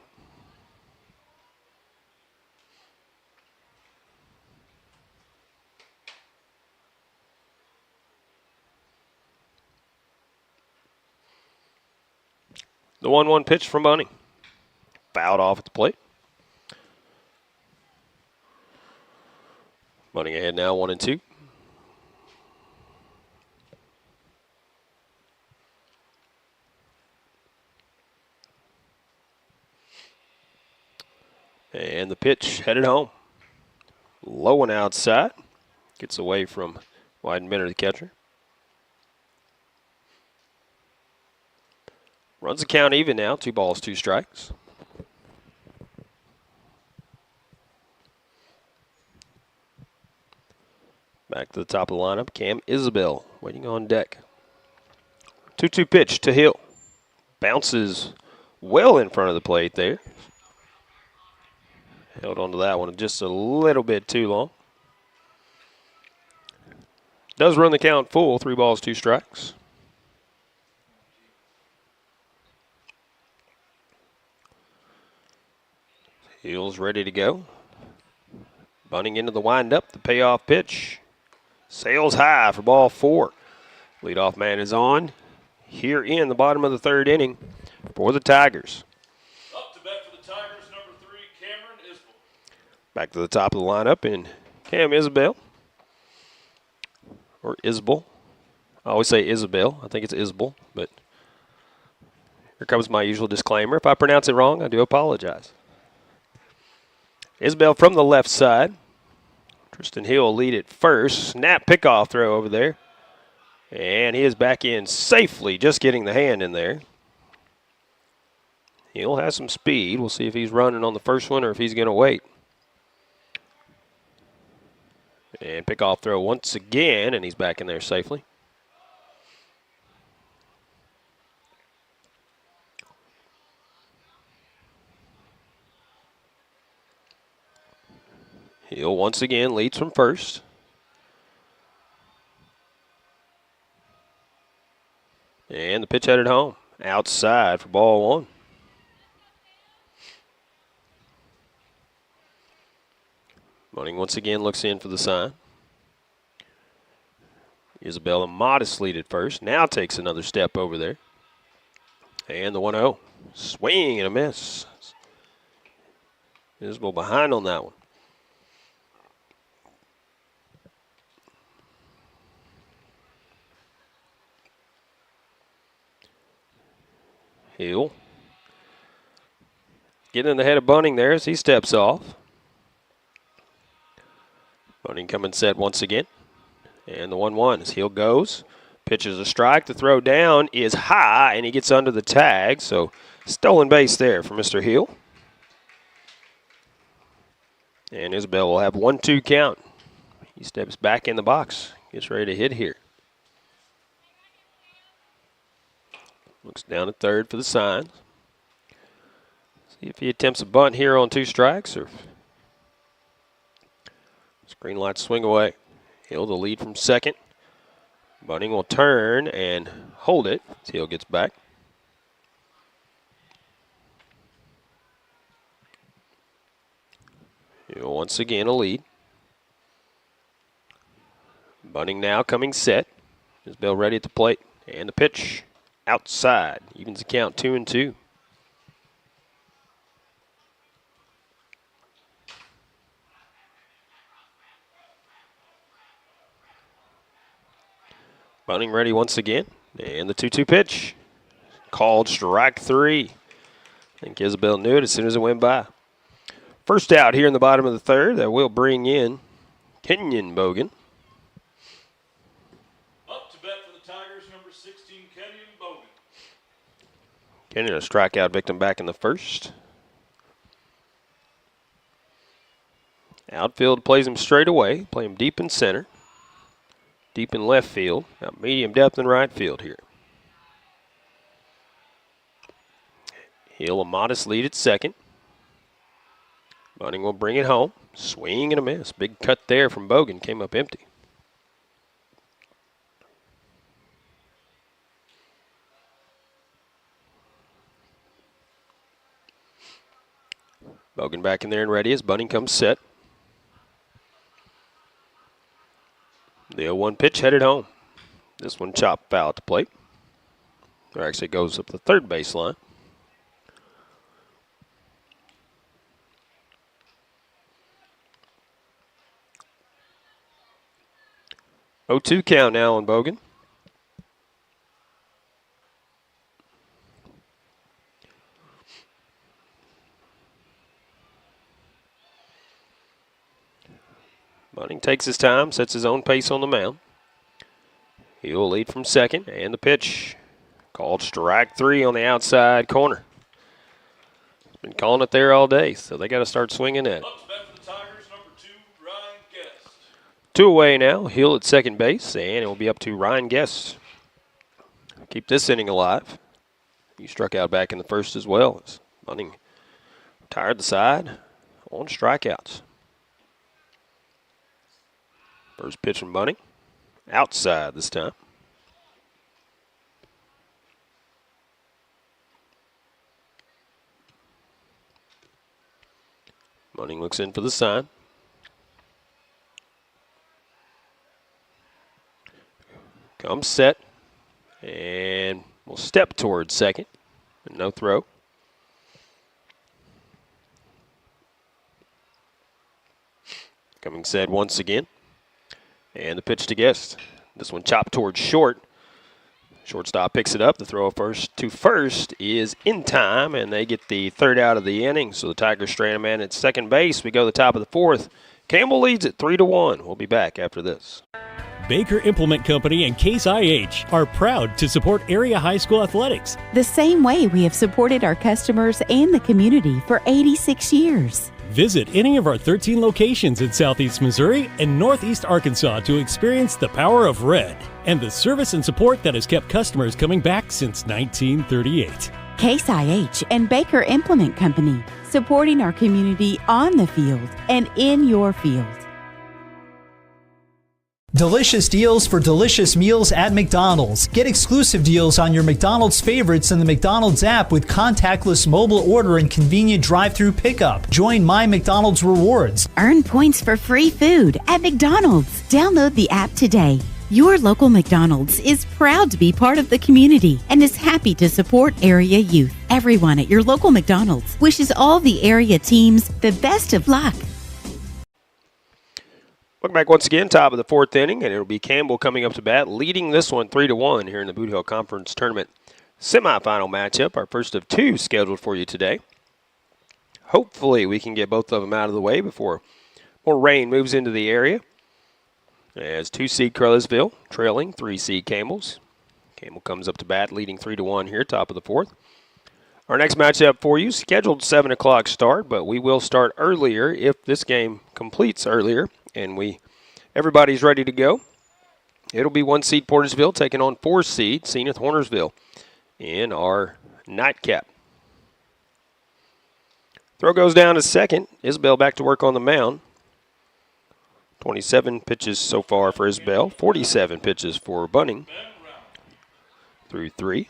The 1-1 pitch from Bunning. Fouled off at the plate. Bunning ahead now 1-2. And the pitch headed home. Low and outside. Gets away from Weidenbender, the catcher. Runs the count even now. 2 balls, 2 strikes. Back to the top of the lineup. Cam Isabel waiting on deck. 2-2 pitch to Hill. Bounces well in front of the plate there. Held on to that one just a little bit too long. Does run the count full. 3 balls, 2 strikes. Hill's ready to go. Bunning into the windup. The payoff pitch. Sails high for ball 4. Leadoff man is on here in the bottom of the third inning for the Tigers. Up to bat for the Tigers, number 3, Cameron Isbell. Back to the top of the lineup in Cam Isabel. Or Isbell. I always say Isabel. I think it's Isbell, but here comes my usual disclaimer. If I pronounce it wrong, I do apologize. Isabel from the left side. Tristan Hill will lead it first. Snap pickoff throw over there. And he is back in safely, just getting the hand in there. Hill has some speed. We'll see if he's running on the first one or if he's going to wait. And pickoff throw once again, and he's back in there safely. Hill once again leads from first. And the pitch headed home. Outside for ball 1. Bunning once again looks in for the sign. Isabella modest lead at first. Now takes another step over there. And the 1-0. Swing and a miss. Isabel behind on that one. Hill getting in the head of Bunning there as he steps off. Bunning coming set once again. And the 1-1 as Hill goes. Pitches a strike. The throw down is high, and he gets under the tag. So stolen base there for Mr. Hill. And Isabel will have 1-2 count. He steps back in the box. Gets ready to hit here. Looks down at third for the signs. See if he attempts a bunt here on 2 strikes or green light swing away. Hill the lead from second. Bunting will turn and hold it as Hill gets back. Hill once again a lead. Bunting now coming set. Isbell ready at the plate. And the pitch outside. Evens the count 2-2. Bunting ready once again. And the 2-2 pitch. Called strike 3. I think Isabel knew it as soon as it went by. First out here in the bottom of the third. That will bring in Kenyon Bogan. Up to bat for the Tigers, number 16, Kenyon Bogan. Kenyon, a strikeout victim back in the first. Outfield plays him straight away. Play him deep in center. Deep in left field. Got medium depth in right field here. Hill a modest lead at second. Bunting will bring it home. Swing and a miss. Big cut there from Bogan. Came up empty. Bogan back in there and ready as Bunting comes set. The 0-1 pitch headed home. This one chopped foul at the plate. Or actually goes up the third baseline. Oh, 2 count now on Bogan. Bunting takes his time, sets his own pace on the mound. He'll lead from second, and the pitch called strike 3 on the outside corner. Been calling it there all day, so they got to start swinging at it. Up to bat for the Tigers, number 2, Ryan Guest. 2 away now. Hill at second base, and it will be up to Ryan Guest. Keep this inning alive. He struck out back in the first as well. Bunting retired the side on strikeouts. First pitch from Bunting. Outside this time. Bunting looks in for the sign. Comes set. And will step towards second. No throw. Coming set once again. And the pitch to Guest. This one chopped towards short. Shortstop picks it up. The throw first to first is in time, and they get the third out of the inning. So the Tigers strand a man at second base. We go to the top of the fourth. Campbell leads it 3-1. We'll be back after this. Baker Implement Company and Case IH are proud to support area high school athletics. The same way we have supported our customers and the community for 86 years. Visit any of our 13 locations in Southeast Missouri and Northeast Arkansas to experience the power of red and the service and support that has kept customers coming back since 1938. Case IH and Baker Implement Company, supporting our community on the field and in your field. Delicious deals for delicious meals at McDonald's. Get exclusive deals on your McDonald's favorites in the McDonald's app with contactless mobile order and convenient drive-through pickup. Join My McDonald's Rewards. Earn points for free food at McDonald's. Download the app today. Your local McDonald's is proud to be part of the community and is happy to support area youth. Everyone at your local McDonald's wishes all the area teams the best of luck. Welcome back once again, top of the fourth inning, and it'll be Campbell coming up to bat, leading this one 3-1 here in the Bootheel Conference Tournament semifinal matchup, our first of 2 scheduled for you today. Hopefully we can get both of them out of the way before more rain moves into the area. As 2-seed Caruthersville trailing 3-seed Camels. Campbell comes up to bat, leading 3-1 here, top of the fourth. Our next matchup for you, scheduled 7 o'clock start, but we will start earlier if this game completes earlier. And everybody's ready to go. It'll be 1-seed Portageville taking on 4-seed Senath Hornersville in our nightcap. Throw goes down to second. Isabel back to work on the mound. 27 pitches so far for Isabel. 47 pitches for Bunning. Through 3.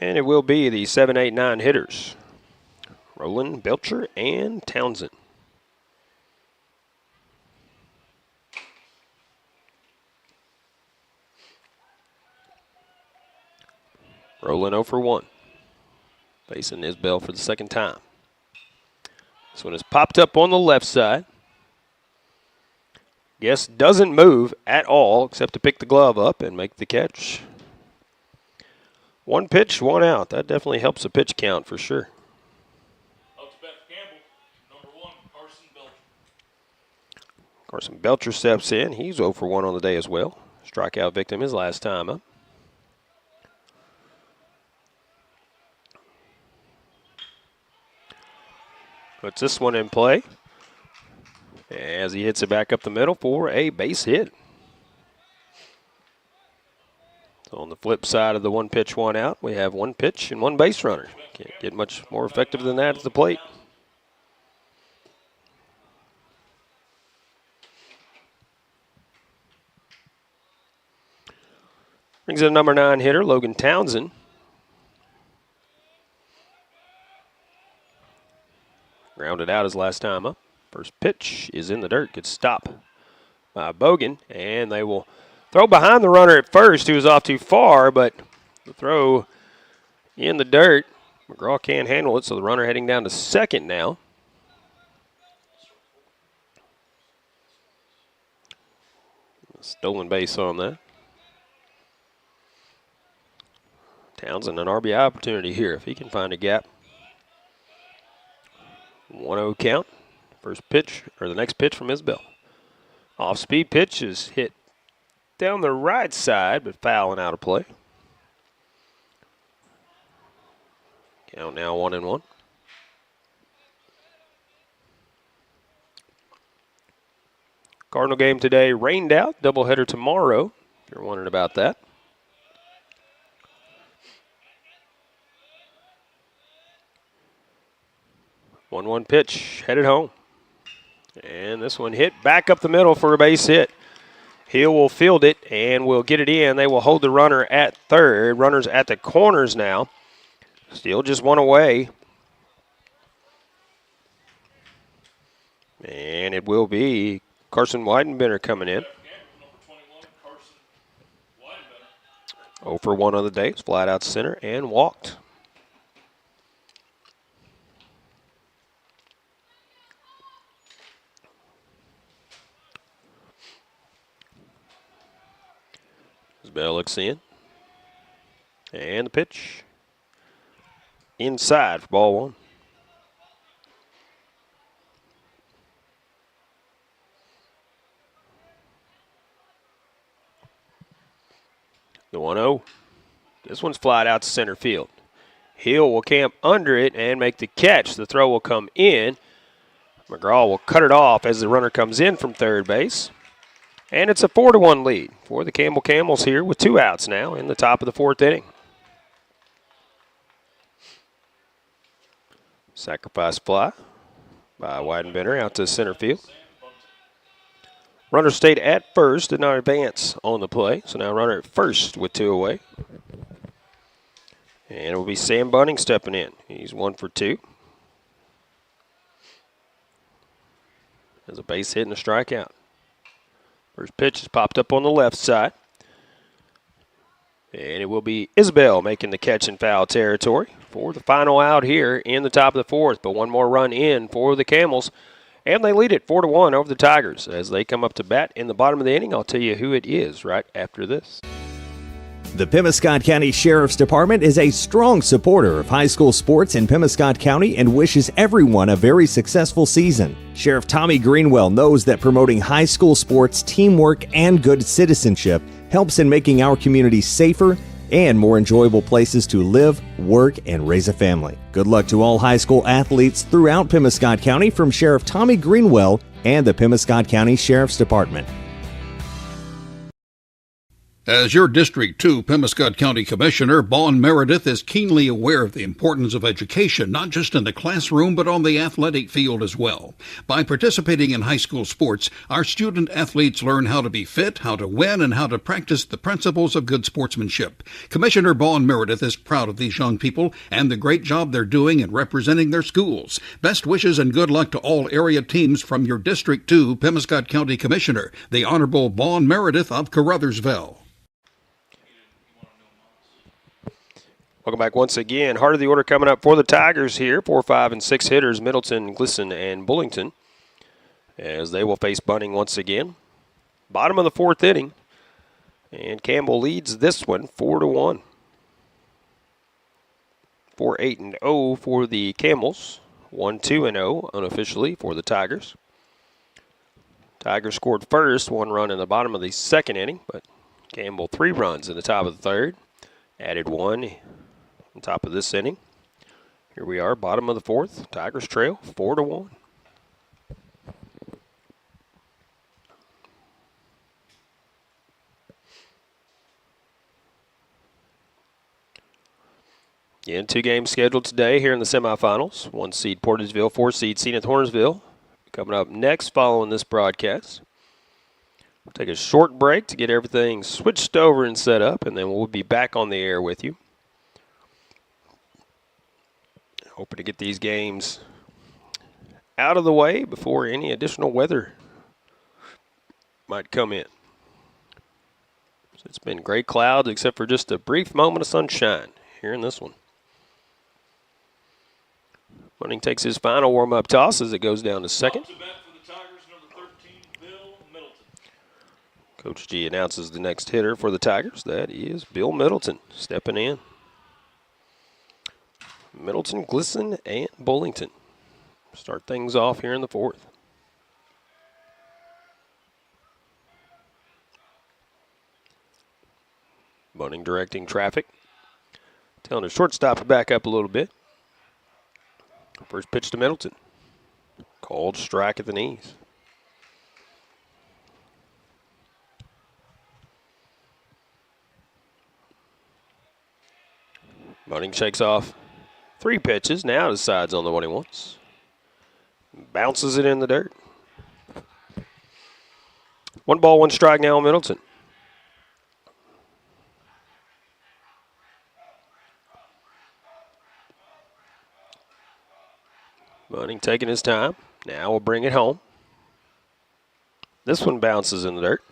And it will be the 7, 8, 9 hitters. Rowland, Belcher, and Townsend. Rowland 0 for 1. Facing Isabel for the second time. This one is popped up on the left side. Yes, doesn't move at all except to pick the glove up and make the catch. 1 pitch, 1 out. That definitely helps a pitch count for sure. Up to bat for Campbell, number 1, Carson Belcher. Carson Belcher steps in. He's 0 for 1 on the day as well. Strikeout victim his last time up. Puts this one in play as he hits it back up the middle for a base hit. So on the flip side of the 1 pitch, 1 out, we have 1 pitch and 1 base runner. Can't get much more effective than that at the plate. Brings in number 9 hitter, Logan Townsend. Grounded out his last time up. First pitch is in the dirt. Good stop by Bogan. And they will throw behind the runner at first, who was off too far, but the throw in the dirt. McGraw can't handle it, so the runner heading down to second now. Stolen base on that. Townsend an RBI opportunity here if he can find a gap. 1-0 count. First pitch, or the next pitch from Isabel. Off-speed pitch is hit down the right side, but foul and out of play. Count now 1-1. Cardinal game today rained out. Doubleheader tomorrow, if you're wondering about that. One pitch, headed home. And this one hit back up the middle for a base hit. Hill will field it and will get it in. They will hold the runner at third. Runners at the corners now. Still just 1 away. And it will be Carson Weidenbender coming in. 0 for 1 on the day. It's flat out center and walked. Bell looks in. And the pitch. Inside for ball 1. The 1-0. This one's flied out to center field. Hill will camp under it and make the catch. The throw will come in. McGraw will cut it off as the runner comes in from third base. And it's a 4-1 lead for the Campbell Camels here with 2 outs now in the top of the 4th inning. Sacrifice fly by Weidenbender out to center field. Runner stayed at first, did not advance on the play. So now runner at first with 2 away. And it will be Sam Bunning stepping in. He's 1 for 2. There's a base hit and a strikeout. First pitch is popped up on the left side. And it will be Isabel making the catch in foul territory for the final out here in the top of the 4th. But 1 more run in for the Camels. And they lead it 4-1 over the Tigers. As they come up to bat in the bottom of the inning, I'll tell you who it is right after this. The Pemiscot County Sheriff's Department is a strong supporter of high school sports in Pemiscot County and wishes everyone a very successful season. Sheriff Tommy Greenwell knows that promoting high school sports, teamwork, and good citizenship helps in making our community safer and more enjoyable places to live, work, and raise a family. Good luck to all high school athletes throughout Pemiscot County from Sheriff Tommy Greenwell and the Pemiscot County Sheriff's Department. As your District 2 Pemiscot County Commissioner, Vaughn Meredith is keenly aware of the importance of education, not just in the classroom, but on the athletic field as well. By participating in high school sports, our student athletes learn how to be fit, how to win, and how to practice the principles of good sportsmanship. Commissioner Vaughn Meredith is proud of these young people and the great job they're doing in representing their schools. Best wishes and good luck to all area teams from your District 2 Pemiscot County Commissioner, the Honorable Vaughn Meredith of Caruthersville. Welcome back once again. Heart of the order coming up for the Tigers here. 4, 5, and 6 hitters, Middleton, Glisson, and Bullington, as they will face bunting once again. Bottom of the 4th inning, and Campbell leads this one 4-1. 4-8-0 for the Camels. 1-2-0 unofficially for the Tigers. Tigers scored first, 1 run in the bottom of the 2nd inning, but Campbell 3 runs in the top of the 3rd. Added 1 on top of this inning. Here we are, bottom of the 4th. Tigers trail 4-1. Again, 2 games scheduled today here in the semifinals. 1 seed Portageville, 4 seed Senath Hornersville. Coming up next following this broadcast. We'll take a short break to get everything switched over and set up, and then we'll be back on the air with you. Hoping to get these games out of the way before any additional weather might come in. So it's been gray clouds except for just a brief moment of sunshine here in this one. Bunting takes his final warm-up toss as it goes down to second. Coach G announces the next hitter for the Tigers. That is Bill Middleton stepping in. Middleton, Glisson, and Bullington start things off here in the 4th. Bunting directing traffic. Telling the shortstop to back up a little bit. First pitch to Middleton. Called strike at the knees. Bunting shakes off 3 pitches. Now decides on the one he wants. Bounces it in the dirt. 1 ball, 1 strike now on Middleton. Bunting taking his time. Now we'll bring it home. This one bounces in the dirt.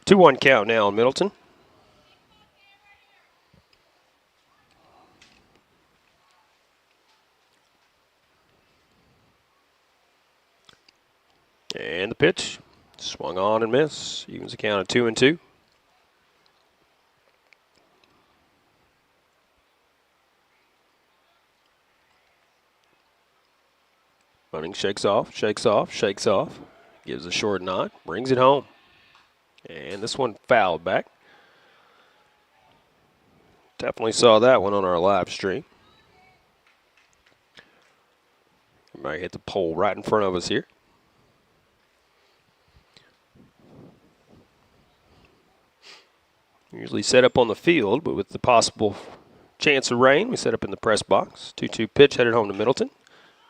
2-1 count now on Middleton. And the pitch. Swung on and miss. Evens the count of 2-2. Bunting shakes off, shakes off, shakes off. Gives a short nod, brings it home. And this one fouled back. Definitely saw that one on our live stream. Might hit the pole right in front of us here. Usually set up on the field, but with the possible chance of rain, we set up in the press box. 2-2 pitch headed home to Middleton.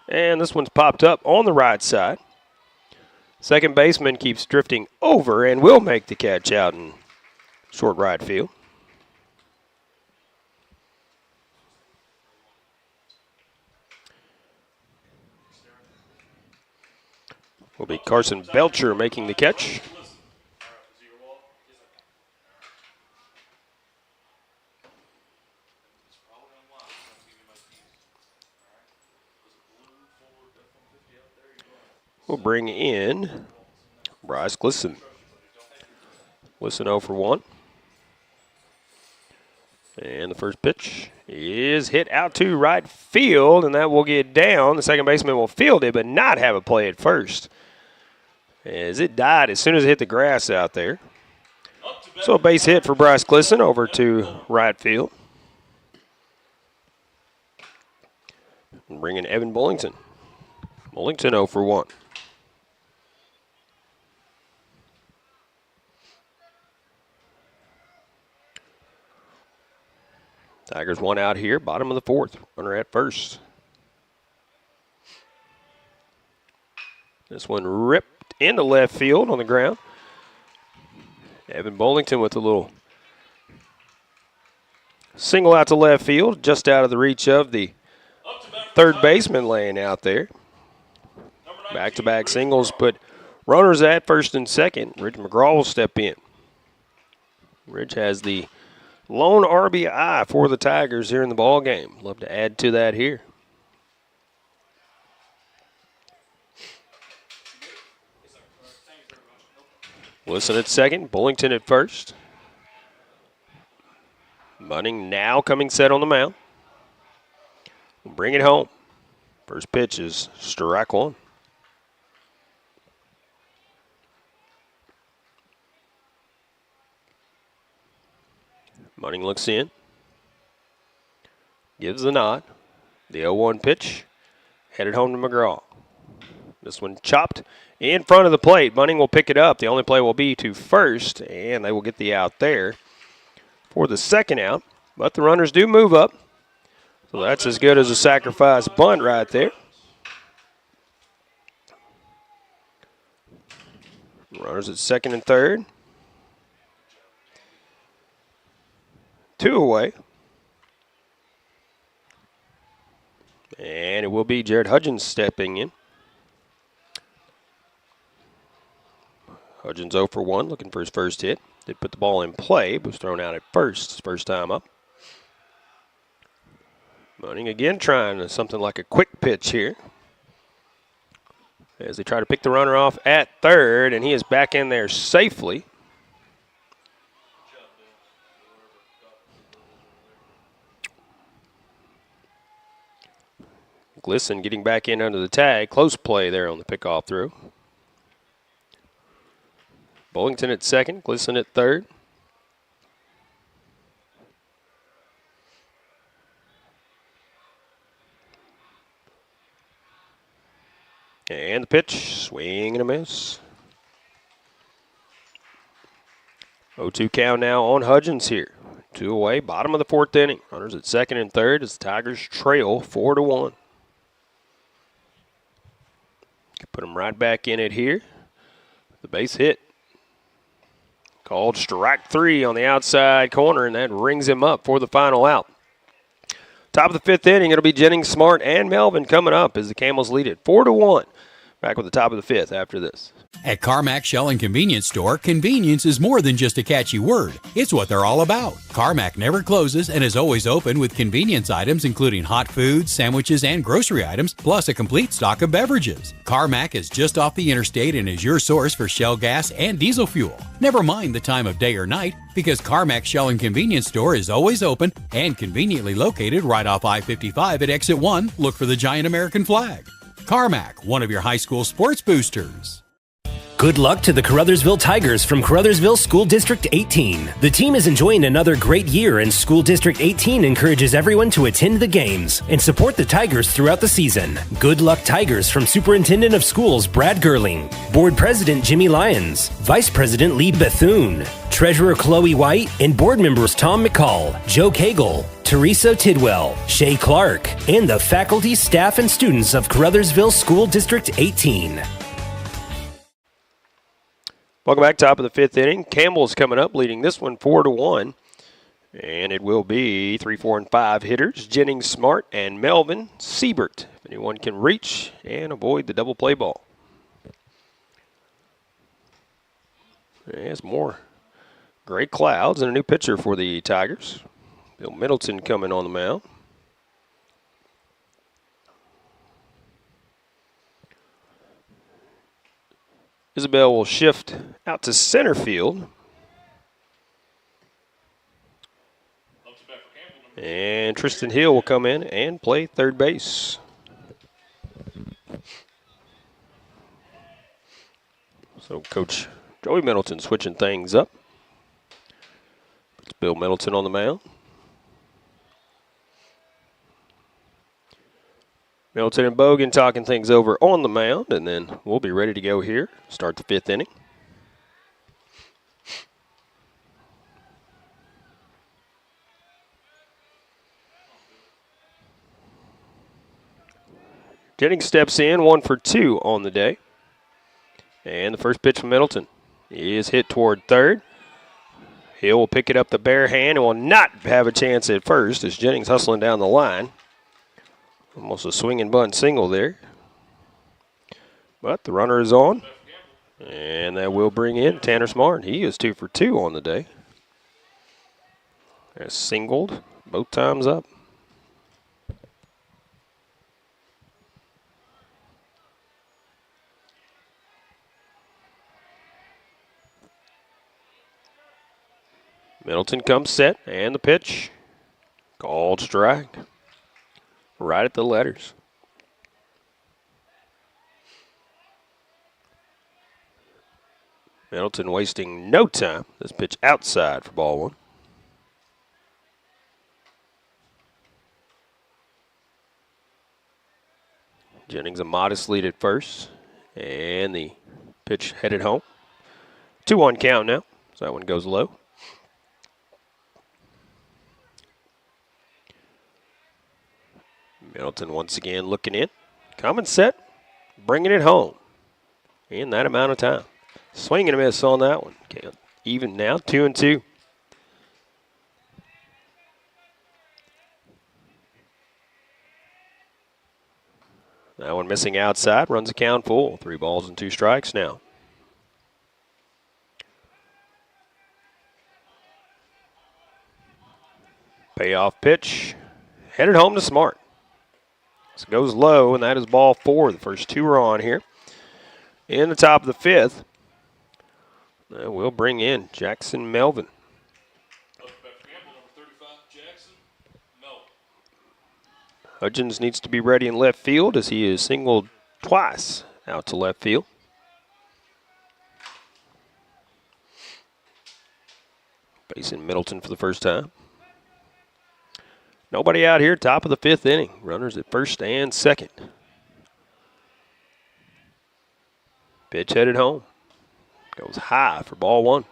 And this one's popped up on the right side. Second baseman keeps drifting over and will make the catch out in short right field. Will be Carson Belcher making the catch. We'll bring in Bryce Glisson. Glisson 0 for 1. And the first pitch is hit out to right field, and that will get down. The second baseman will field it, but not have a play at first, as it died as soon as it hit the grass out there. So a base hit for Bryce Glisson over to right field. And bring in Evan Bullington. Bullington 0 for 1. Tigers one out here, bottom of the fourth. Runner at first. This one ripped into left field on the ground. Evan Bollington with a little single out to left field, just out of the reach of the third baseman laying out there. Back-to-back singles put runners at first and second. Ridge McGraw will step in. Ridge has the lone RBI for the Tigers here in the ball game. Love to add to that here. Wilson at second, Bullington at first. Bunning now coming set on the mound. We'll bring it home. First pitch is strike one. Bunning looks in. Gives the nod. The 0-1 pitch headed home to McGraw. This one chopped in front of the plate. Bunning will pick it up. The only play will be to first, and they will get the out there for the second out. But the runners do move up. So that's as good as a sacrifice bunt right there. Runners at second and third. 2 away. And it will be Jared Hudgens stepping in. Hudgens 0 for 1, looking for his first hit. Did put the ball in play, but was thrown out at first, his first time up. Bunning again trying something like a quick pitch here, as they try to pick the runner off at third, and he is back in there safely. Glisson getting back in under the tag. Close play there on the pickoff through. Bullington at second, Glisson at third. And the pitch, swing and a miss. 0-2 count now on Hudgens here. 2 away, bottom of the fourth inning. Runners at second and third as the Tigers trail 4-1. Put them right back in it here. The base hit. Called strike 3 on the outside corner, and that rings him up for the final out. Top of the fifth inning, it'll be Jennings, Smart, and Melvin coming up as the Camels lead it 4-1. Back with the top of the fifth after this. At Carmack Shell and Convenience Store, convenience is more than just a catchy word. It's what they're all about. Carmack never closes and is always open with convenience items including hot foods, sandwiches, and grocery items, plus a complete stock of beverages. Carmack is just off the interstate and is your source for Shell gas and diesel fuel. Never mind the time of day or night, because Carmack Shell and Convenience Store is always open and conveniently located right off I-55 at Exit 1. Look for the giant American flag. Carmack, one of your high school sports boosters. Good luck to the Caruthersville Tigers from Caruthersville School District 18. The team is enjoying another great year, and School District 18 encourages everyone to attend the games and support the Tigers throughout the season. Good luck, Tigers, from Superintendent of Schools Brad Gerling, Board President Jimmy Lyons, Vice President Lee Bethune, Treasurer Chloe White, and board members Tom McCall, Joe Cagle, Teresa Tidwell, Shay Clark, and the faculty, staff, and students of Caruthersville School District 18. Welcome back, top of the fifth inning. Campbell's coming up, leading this one 4-1. And it will be 3, 4, and 5 hitters, Jennings, Smart, and Melvin Siebert. If anyone can reach and avoid the double play ball. There's more gray clouds and a new pitcher for the Tigers. Bill Middleton coming on the mound. Isabel will shift out to center field. And Tristan Hill will come in and play third base. So Coach Joey Middleton switching things up. It's Bill Middleton on the mound. Middleton and Bogan talking things over on the mound, and then we'll be ready to go here. Start the fifth inning. Jennings steps in, 1 for 2 on the day. And the first pitch from Middleton is hit toward third. Hill will pick it up the bare hand and will not have a chance at first as Jennings hustling down the line. Almost a swing and bunt single there. But the runner is on. And that will bring in Tanner Smart. He is 2 for 2 on the day. Has singled both times up. Middleton comes set, and the pitch. Called strike. Right at the letters. Middleton wasting no time. This pitch outside for ball 1. Jennings a modest lead at first. And the pitch headed home. 2-1 count now. So that one goes low. Middleton once again looking in. Coming set. Bringing it home. In that amount of time. Swing and a miss on that one. Even now, 2-2. That one missing outside. Runs the count full. 3 balls and 2 strikes now. Payoff pitch. Headed home to Smart. This goes low, and that is ball 4. The first 2 are on here. In the top of the 5th, we'll bring in Jackson Melvin. Hudgens needs to be ready in left field as he is singled twice out to left field. Facing Middleton for the first time. Nobody out here, top of the 5th inning. Runners at first and second. Pitch headed home. Goes high for ball 1.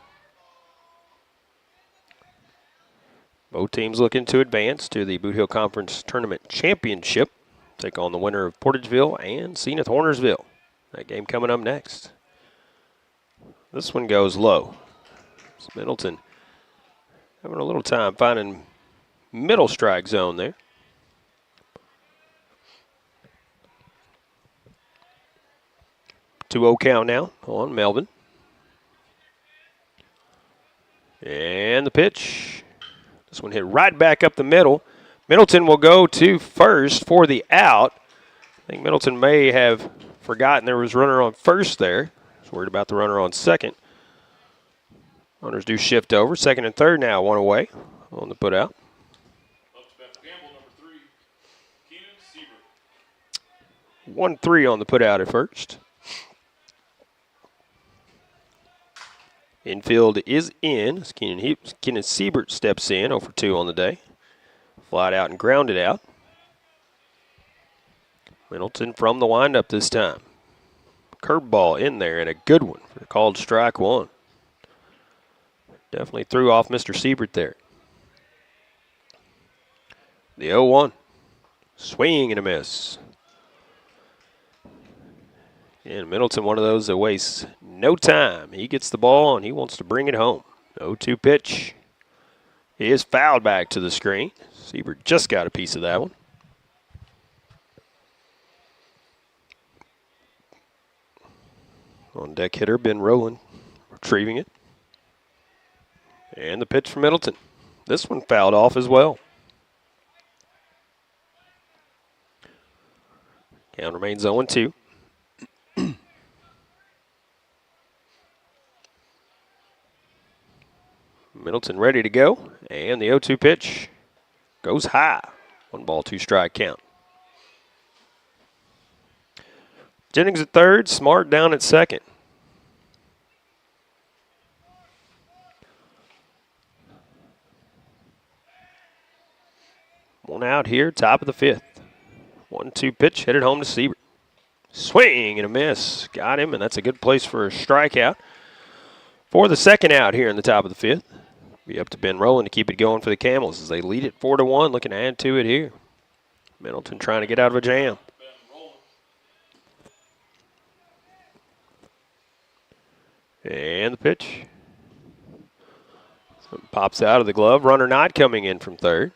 Both teams looking to advance to the Bootheel Conference Tournament Championship. Take on the winner of Portageville and Senath Hornersville. That game coming up next. This one goes low. It's Middleton having a little time finding middle strike zone there. Two-0 count now on Melvin. And the pitch. This one hit right back up the middle. Middleton will go to first for the out. I think Middleton may have forgotten there was a runner on first there. He's worried about the runner on second. Runners do shift over. Second and third now, 1 away on the put out. 1-3 on the put out at first. Infield is in. Keenan Siebert steps in, 0 for 2 on the day. Flied out and grounded out. Middleton from the windup this time. Curveball in there and a good one for the called strike 1. Definitely threw off Mr. Siebert there. The 0-1. Swing and a miss. And Middleton, one of those that wastes no time. He gets the ball and he wants to bring it home. 0-2 pitch. He is fouled back to the screen. Siebert just got a piece of that one. On deck hitter, Ben Rowland retrieving it. And the pitch from Middleton. This one fouled off as well. Count remains 0-2. Middleton ready to go, and the 0-2 pitch goes high. 1 ball, 2 strike count. Jennings at third, Smart down at second. One out here, top of the 5th. 1-2 pitch, headed home to Siebert. Swing and a miss. Got him, and that's a good place for a strikeout. For the second out here in the top of the 5th. Be up to Ben Rowland to keep it going for the Camels as they lead it 4-1, looking to add to it here. Middleton trying to get out of a jam. And the pitch. So it pops out of the glove. Runner not coming in from third.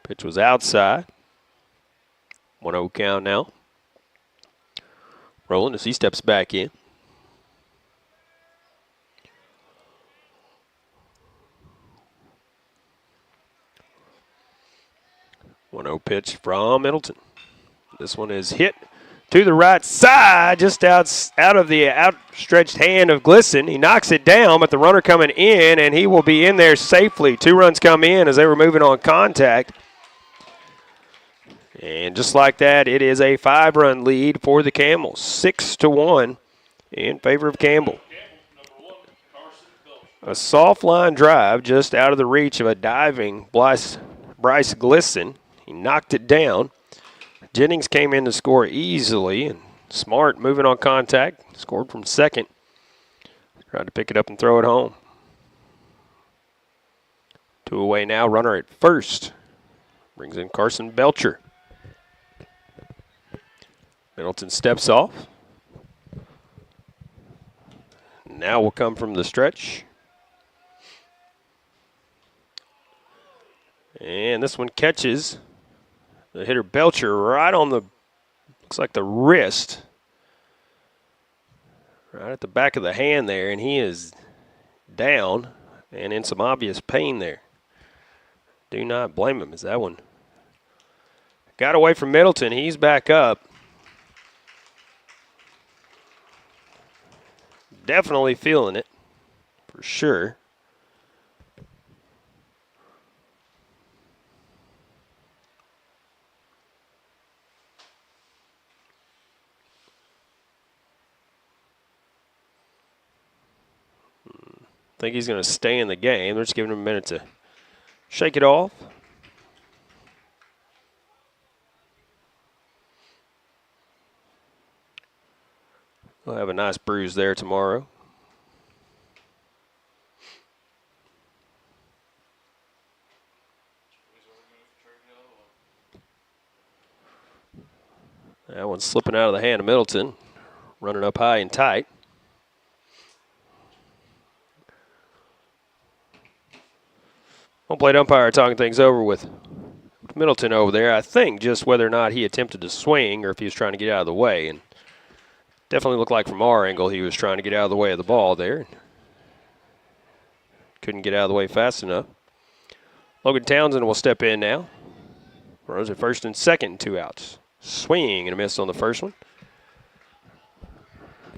Pitch was outside. 1-0 count now. Rolling as he steps back in. Pitch from Middleton. This one is hit to the right side, just out of the outstretched hand of Glisson. He knocks it down, but the runner coming in, and he will be in there safely. 2 runs come in as they were moving on contact. And just like that, it is a 5-run lead for the Camels. 6-1 in favor of Campbell. A soft line drive just out of the reach of a diving Bryce Glisson. He knocked it down. Jennings came in to score easily, and Smart moving on contact, scored from second. Tried to pick it up and throw it home. 2 away now, runner at first. Brings in Carson Belcher. Middleton steps off. Now will come from the stretch. And this one catches the hitter Belcher right on the, looks like the wrist. Right at the back of the hand there, and he is down and in some obvious pain there. Do not blame him as that one got away from Middleton. He's back up. Definitely feeling it, for sure. I think he's going to stay in the game. They're just giving him a minute to shake it off. We'll have a nice bruise there tomorrow. That one's slipping out of the hand of Middleton. Running up high and tight. Home plate umpire talking things over with Middleton over there. I think just whether or not he attempted to swing or if he was trying to get out of the way. And definitely looked like from our angle he was trying to get out of the way of the ball there. Couldn't get out of the way fast enough. Logan Townsend will step in now. Runners at first and second, 2 outs. Swing and a miss on the first one.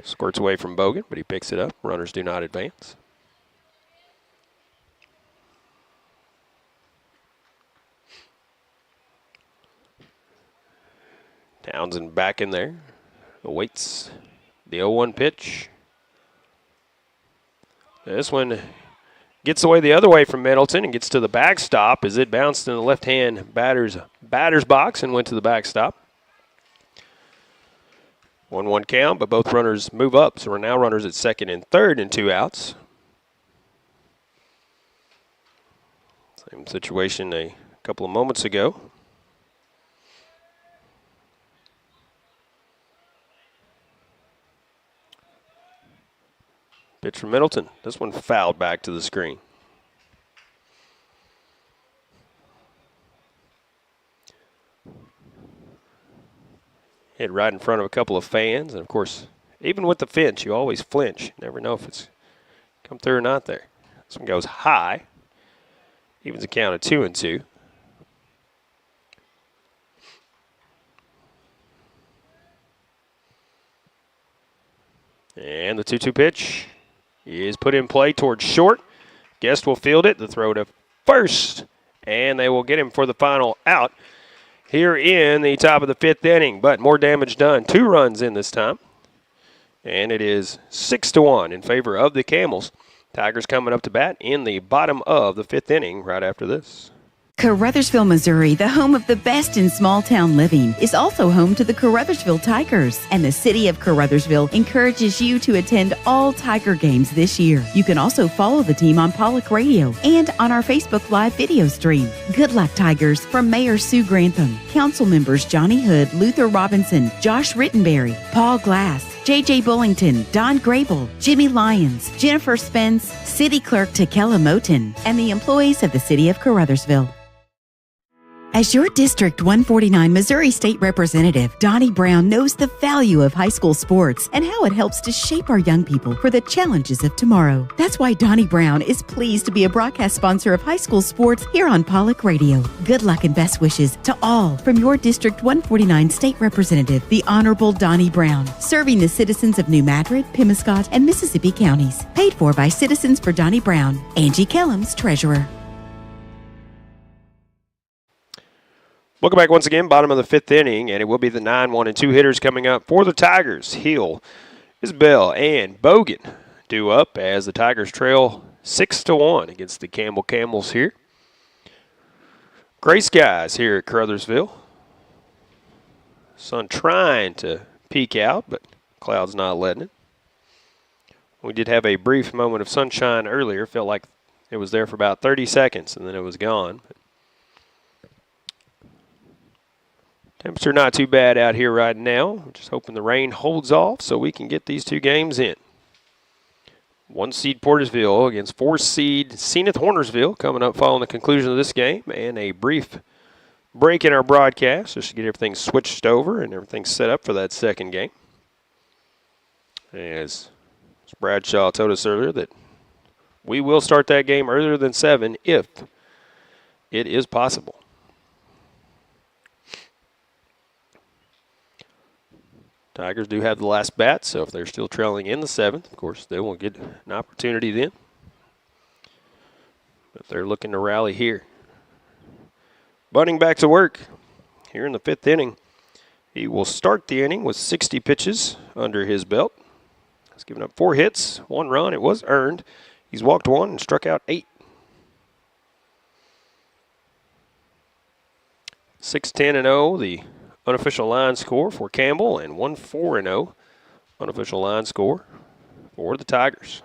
Squirts away from Bogan, but he picks it up. Runners do not advance. Townsend back in there. Awaits the 0-1 pitch. This one gets away the other way from Middleton and gets to the backstop as it bounced in the left-hand batter's box and went to the backstop. 1-1 count, but both runners move up, so we're now runners at second and third and 2 outs. Same situation a couple of moments ago. Pitch from Middleton. This one fouled back to the screen. Hit right in front of a couple of fans. And, of course, even with the fence, you always flinch. You never know if it's come through or not there. This one goes high. Evens a count of 2-2. And the 2-2 pitch is put in play towards short. Guest will field it. The throw to first. And they will get him for the final out here in the top of the 5th inning. But more damage done. 2 runs in this time. And it is 6-1 in favor of the Camels. Tigers coming up to bat in the bottom of the 5th inning right after this. Caruthersville, Missouri, the home of the best in small-town living, is also home to the Caruthersville Tigers, and the city of Caruthersville encourages you to attend all Tiger games this year. You can also follow the team on Pollock Radio and on our Facebook Live video stream. Good luck, Tigers, from Mayor Sue Grantham, Council members Johnny Hood, Luther Robinson, Josh Rittenberry, Paul Glass, J.J. Bullington, Don Grable, Jimmy Lyons, Jennifer Spence, City Clerk Takela Moten, and the employees of the city of Caruthersville. As your District 149 Missouri State Representative, Donnie Brown knows the value of high school sports and how it helps to shape our young people for the challenges of tomorrow. That's why Donnie Brown is pleased to be a broadcast sponsor of high school sports here on Pollock Radio. Good luck and best wishes to all from your District 149 State Representative, the Honorable Donnie Brown, serving the citizens of New Madrid, Pemiscot, and Mississippi counties. Paid for by Citizens for Donnie Brown. Angie Kellums, Treasurer. Welcome back once again, bottom of the 5th inning, and it will be the 9-1 and 2 hitters coming up for the Tigers. Hill, Isbell, and Bogan due up as the Tigers trail 6-1 against the Campbell Camels here. Gray skies here at Caruthersville. Sun trying to peek out, but clouds not letting it. We did have a brief moment of sunshine earlier. Felt like it was there for about 30 seconds, and then it was gone. Temperature not too bad out here right now. We're just hoping the rain holds off so we can get these two games in. 1-seed Portageville against 4-seed Senath Hornersville coming up following the conclusion of this game, and a brief break in our broadcast just to get everything switched over and everything set up for that second game. As Bradshaw told us earlier that we will start that game earlier than 7 if it is possible. Tigers do have the last bat, so if they're still trailing in the 7th, of course, they won't get an opportunity then. But they're looking to rally here. Bunting back to work here in the 5th inning. He will start the inning with 60 pitches under his belt. He's given up 4 hits, 1 run. It was earned. He's walked 1 and struck out 8. 6-10-0, the unofficial line score for Campbell, and 1-4-0 unofficial line score for the Tigers.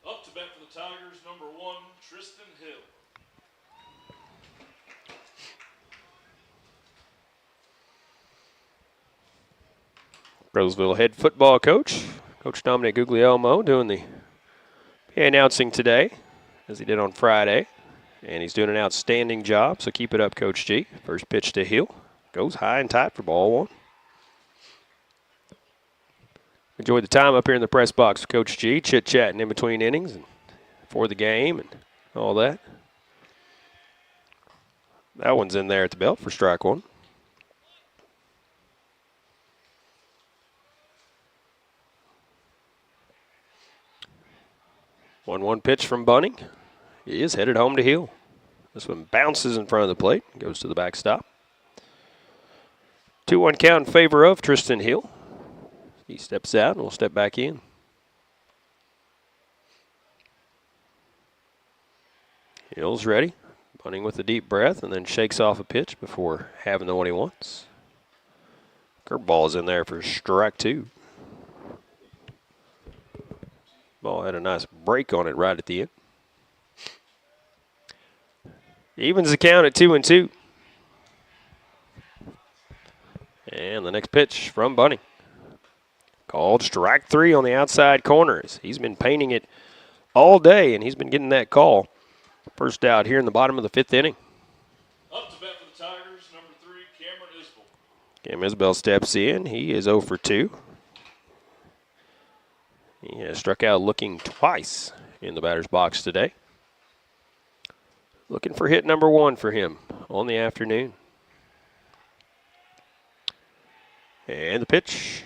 Up to bat for the Tigers, number 1, Tristan Hill. Roseville head football coach, Coach Dominic Guglielmo, doing the announcing today, as he did on Friday, and he's doing an outstanding job, so keep it up, Coach G. First pitch to Hill. Goes high and tight for ball 1. Enjoyed the time up here in the press box with Coach G, chit-chatting in between innings and before the game and all that. That one's in there at the belt for strike 1. One pitch from Bunning. He is headed home to Hill. This one bounces in front of the plate, goes to the backstop. 2-1 count in favor of Tristan Hill. He steps out and will step back in. Hill's ready. Bunning with a deep breath and then shakes off a pitch before having the one he wants. Curveball is in there for strike 2. Ball had a nice break on it right at the end. Evens the count at 2-2. And the next pitch from Bunning. Called strike 3 on the outside corners. He's been painting it all day, and he's been getting that call. First out here in the bottom of the 5th inning. Up to bat for the Tigers, number 3, Cameron Isbell. Cam Isbell steps in. He is 0 for 2. He has struck out looking twice in the batter's box today. Looking for hit number 1 for him on the afternoon. And the pitch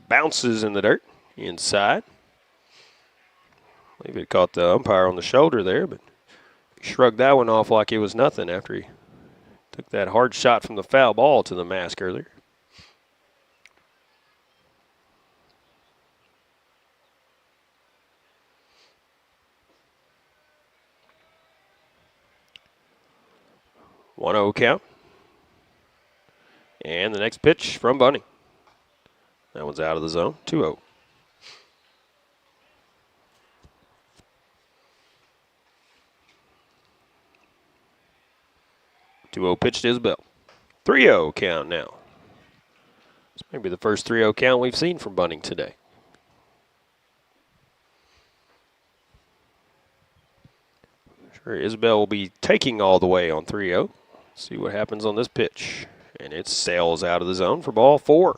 bounces in the dirt inside. I believe it caught the umpire on the shoulder there, but he shrugged that one off like it was nothing after he took that hard shot from the foul ball to the mask earlier. 1-0 count. And the next pitch from Bunning. That one's out of the zone. 2-0. Pitch to Isbell. 3-0 count now. This may be the first 3-0 count we've seen from Bunning today. Sure, Isbell will be taking all the way on 3-0. See what happens on this pitch. And it sails out of the zone for ball 4.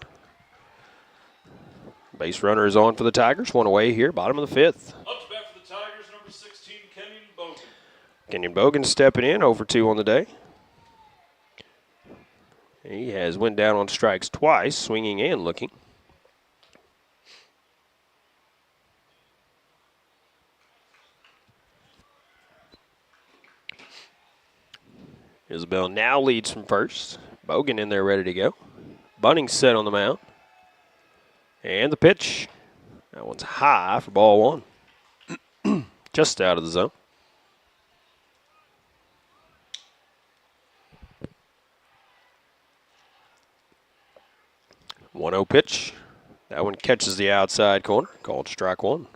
Base runner is on for the Tigers. One away here, bottom of the 5th. Up to bat for the Tigers, number 16, Kenyon Bogan. Kenyon Bogan stepping in, over 2 on the day. He has went down on strikes twice, swinging and looking. Isbell now leads from first. Bogan in there ready to go. Bunning set on the mound. And the pitch. That one's high for ball 1. Just out of the zone. One-0 pitch. That one catches the outside corner. Called strike 1.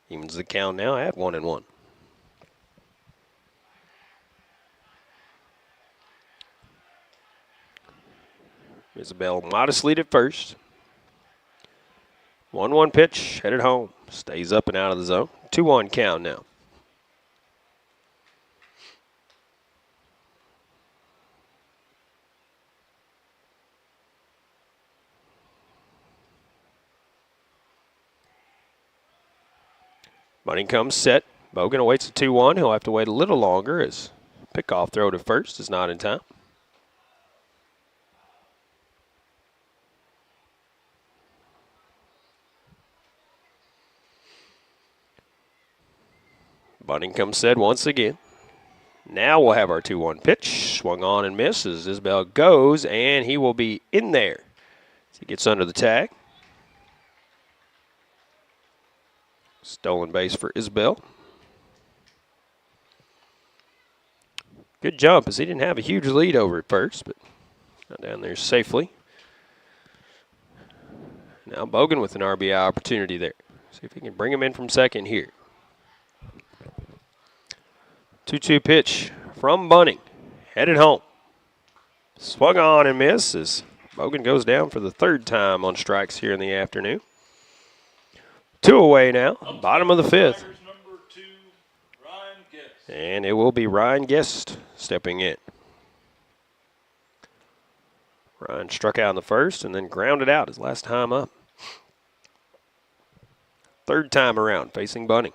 Evens the count now at 1-1. Isbell modestly at first. 1-1 pitch, headed home. Stays up and out of the zone. 2-1 count now. Bunning comes set. Bogan awaits a 2-1. He'll have to wait a little longer as pickoff throw to first is not in time. Bunning comes set once again. Now we'll have our 2-1 pitch. Swung on and misses. Isbell goes, and he will be in there. As he gets under the tag. Stolen base for Isbell. Good jump, as he didn't have a huge lead over at first, but got down there safely. Now Bogan with an RBI opportunity there. See if he can bring him in from second here. 2-2 pitch from Bunning. Headed home. Swung on and misses. Bogan goes down for the 3rd time on strikes here in the afternoon. 2 away now, bottom of the 5th. And it will be Ryan Guest stepping in. Ryan struck out in the 1st and then grounded out his last time up. 3rd time around facing Bunning.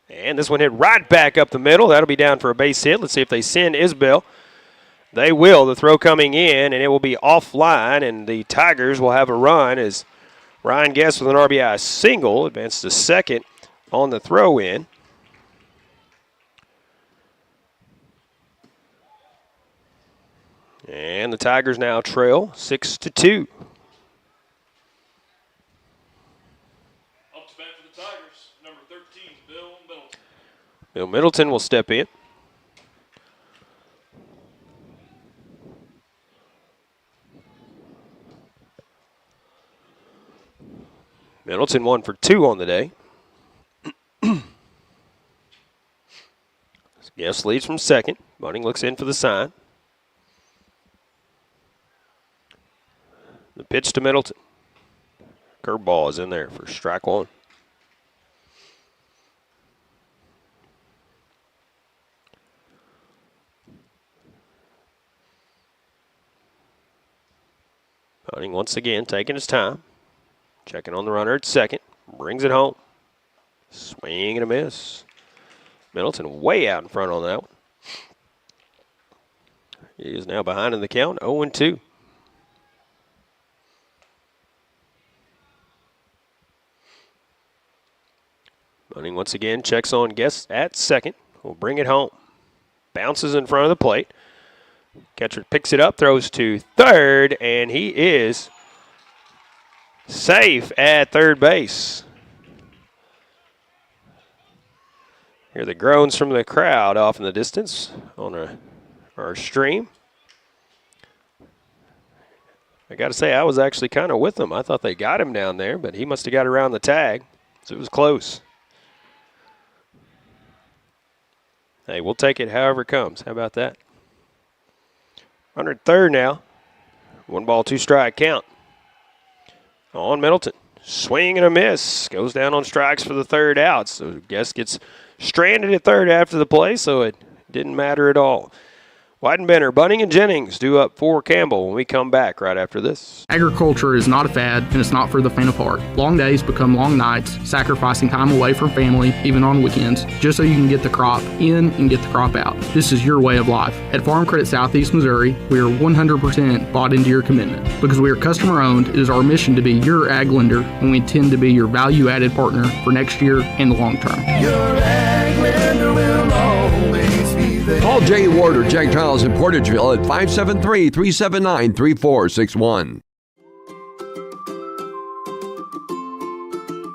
And this one hit right back up the middle. That'll be down for a base hit. Let's see if they send Isbell. They will. The throw coming in, and it will be offline, and the Tigers will have a run as Ryan Guest with an RBI single advanced to second on the throw in. And the Tigers now trail 6-2. Up to bat for the Tigers, number 13, Bill Middleton. Bill Middleton will step in. Middleton 1 for 2 on the day. Guest leads from second. Bunning looks in for the sign. The pitch to Middleton. Curveball is in there for strike 1. Bunning once again taking his time. Checking on the runner at second. Brings it home. Swing and a miss. Middleton way out in front on that one. He is now behind in the count, 0-2. Bunning once again checks on Guest at second. Will bring it home. Bounces in front of the plate. Catcher picks it up, throws to third, and he is safe at third base. Hear the groans from the crowd off in the distance on our stream. I got to say, I was actually kind of with them. I thought they got him down there, but he must have got around the tag, so it was close. Hey, we'll take it however it comes. How about that? Under third now. 1 ball, 2 strike count. On Middleton. Swing and a miss. Goes down on strikes for the third out. So Guest gets stranded at third after the play, so it didn't matter at all. Weidenbender, Bunning, and Jennings due up for Campbell when we come back right after this. Agriculture is not a fad, and it's not for the faint of heart. Long days become long nights, sacrificing time away from family, even on weekends, just so you can get the crop in and get the crop out. This is your way of life. At Farm Credit Southeast Missouri, we are 100% bought into your commitment. Because we are customer-owned, it is our mission to be your ag lender, and we intend to be your value-added partner for next year and the long term. Your ag lender will always be there. Call Jay Ward or Jack Giles in Portageville at 573-379-3461.